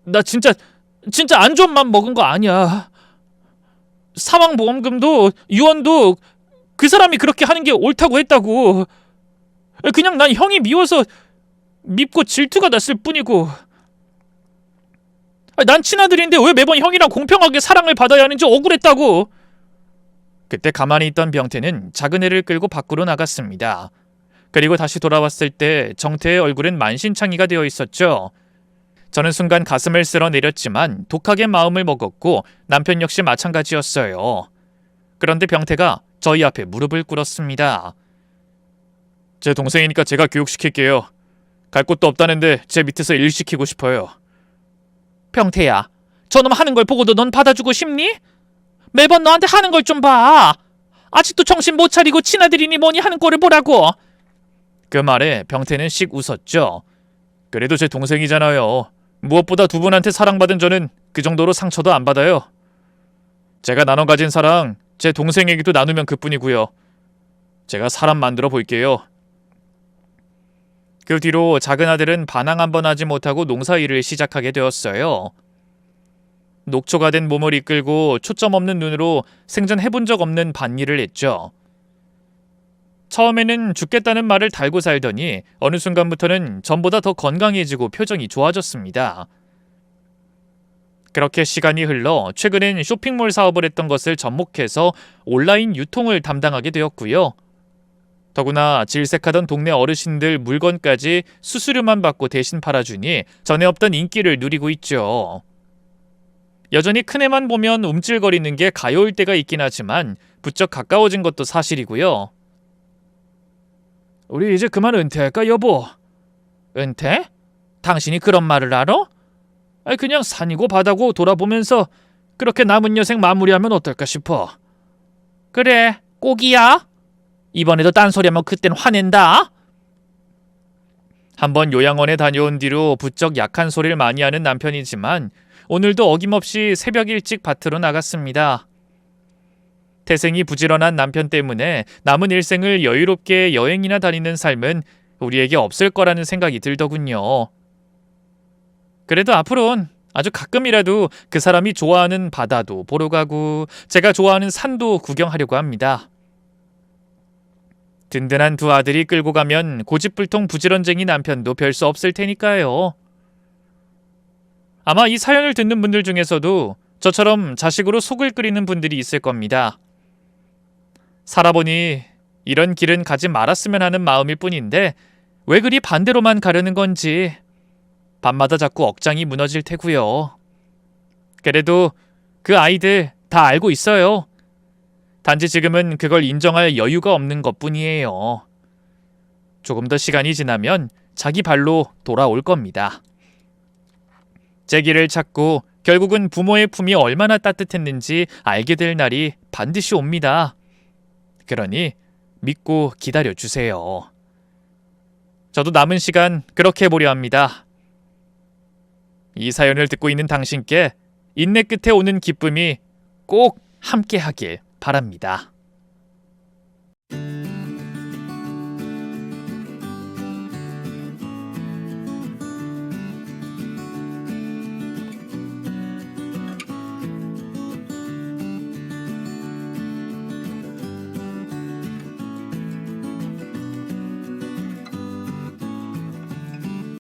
나 진짜 안 좋은 맘 먹은 거 아니야. 사망보험금도 유언도 그 사람이 그렇게 하는 게 옳다고 했다고. 그냥 난 형이 미워서 밉고 질투가 났을 뿐이고. 난 친아들인데 왜 매번 형이랑 공평하게 사랑을 받아야 하는지 억울했다고. 그때 가만히 있던 병태는 작은 애를 끌고 밖으로 나갔습니다. 그리고 다시 돌아왔을 때 정태의 얼굴은 만신창이가 되어 있었죠. 저는 순간 가슴을 쓸어내렸지만 독하게 마음을 먹었고 남편 역시 마찬가지였어요. 그런데 병태가 저희 앞에 무릎을 꿇었습니다. 제 동생이니까 제가 교육시킬게요. 갈 곳도 없다는데 제 밑에서 일 시키고 싶어요. 병태야, 저놈 하는 걸 보고도 넌 받아주고 싶니? 매번 너한테 하는 걸 좀 봐. 아직도 정신 못 차리고 친아들이니 뭐니 하는 꼴을 보라고. 그 말에 병태는 씩 웃었죠. 그래도 제 동생이잖아요. 무엇보다 두 분한테 사랑받은 저는 그 정도로 상처도 안 받아요. 제가 나눠 가진 사랑 제 동생에게도 나누면 그뿐이고요. 제가 사람 만들어 볼게요. 그 뒤로 작은 아들은 반항 한 번 하지 못하고 농사일을 시작하게 되었어요. 녹초가 된 몸을 이끌고 초점 없는 눈으로 생전 해본 적 없는 밭일을 했죠. 처음에는 죽겠다는 말을 달고 살더니 어느 순간부터는 전보다 더 건강해지고 표정이 좋아졌습니다. 그렇게 시간이 흘러 최근엔 쇼핑몰 사업을 했던 것을 접목해서 온라인 유통을 담당하게 되었고요. 더구나 질색하던 동네 어르신들 물건까지 수수료만 받고 대신 팔아주니 전에 없던 인기를 누리고 있죠. 여전히 큰애만 보면 움찔거리는 게 가여울 때가 있긴 하지만 부쩍 가까워진 것도 사실이고요. 우리 이제 그만 은퇴할까, 여보? 은퇴? 당신이 그런 말을 알아? 그냥 산이고 바다고 돌아보면서 그렇게 남은 여생 마무리하면 어떨까 싶어. 그래, 꼭이야. 이번에도 딴소리하면 그땐 화낸다. 한번 요양원에 다녀온 뒤로 부쩍 약한 소리를 많이 하는 남편이지만 오늘도 어김없이 새벽 일찍 밭으로 나갔습니다. 태생이 부지런한 남편 때문에 남은 일생을 여유롭게 여행이나 다니는 삶은 우리에게 없을 거라는 생각이 들더군요. 그래도 앞으론 아주 가끔이라도 그 사람이 좋아하는 바다도 보러 가고 제가 좋아하는 산도 구경하려고 합니다. 든든한 두 아들이 끌고 가면 고집불통 부지런쟁이 남편도 별 수 없을 테니까요. 아마 이 사연을 듣는 분들 중에서도 저처럼 자식으로 속을 끓이는 분들이 있을 겁니다. 살아보니 이런 길은 가지 말았으면 하는 마음일 뿐인데 왜 그리 반대로만 가려는 건지 밤마다 자꾸 억장이 무너질 테고요. 그래도 그 아이들 다 알고 있어요. 단지 지금은 그걸 인정할 여유가 없는 것뿐이에요. 조금 더 시간이 지나면 자기 발로 돌아올 겁니다. 제 길을 찾고 결국은 부모의 품이 얼마나 따뜻했는지 알게 될 날이 반드시 옵니다. 그러니 믿고 기다려주세요. 저도 남은 시간 그렇게 해보려 합니다. 이 사연을 듣고 있는 당신께 인내 끝에 오는 기쁨이 꼭 함께하길 바랍니다.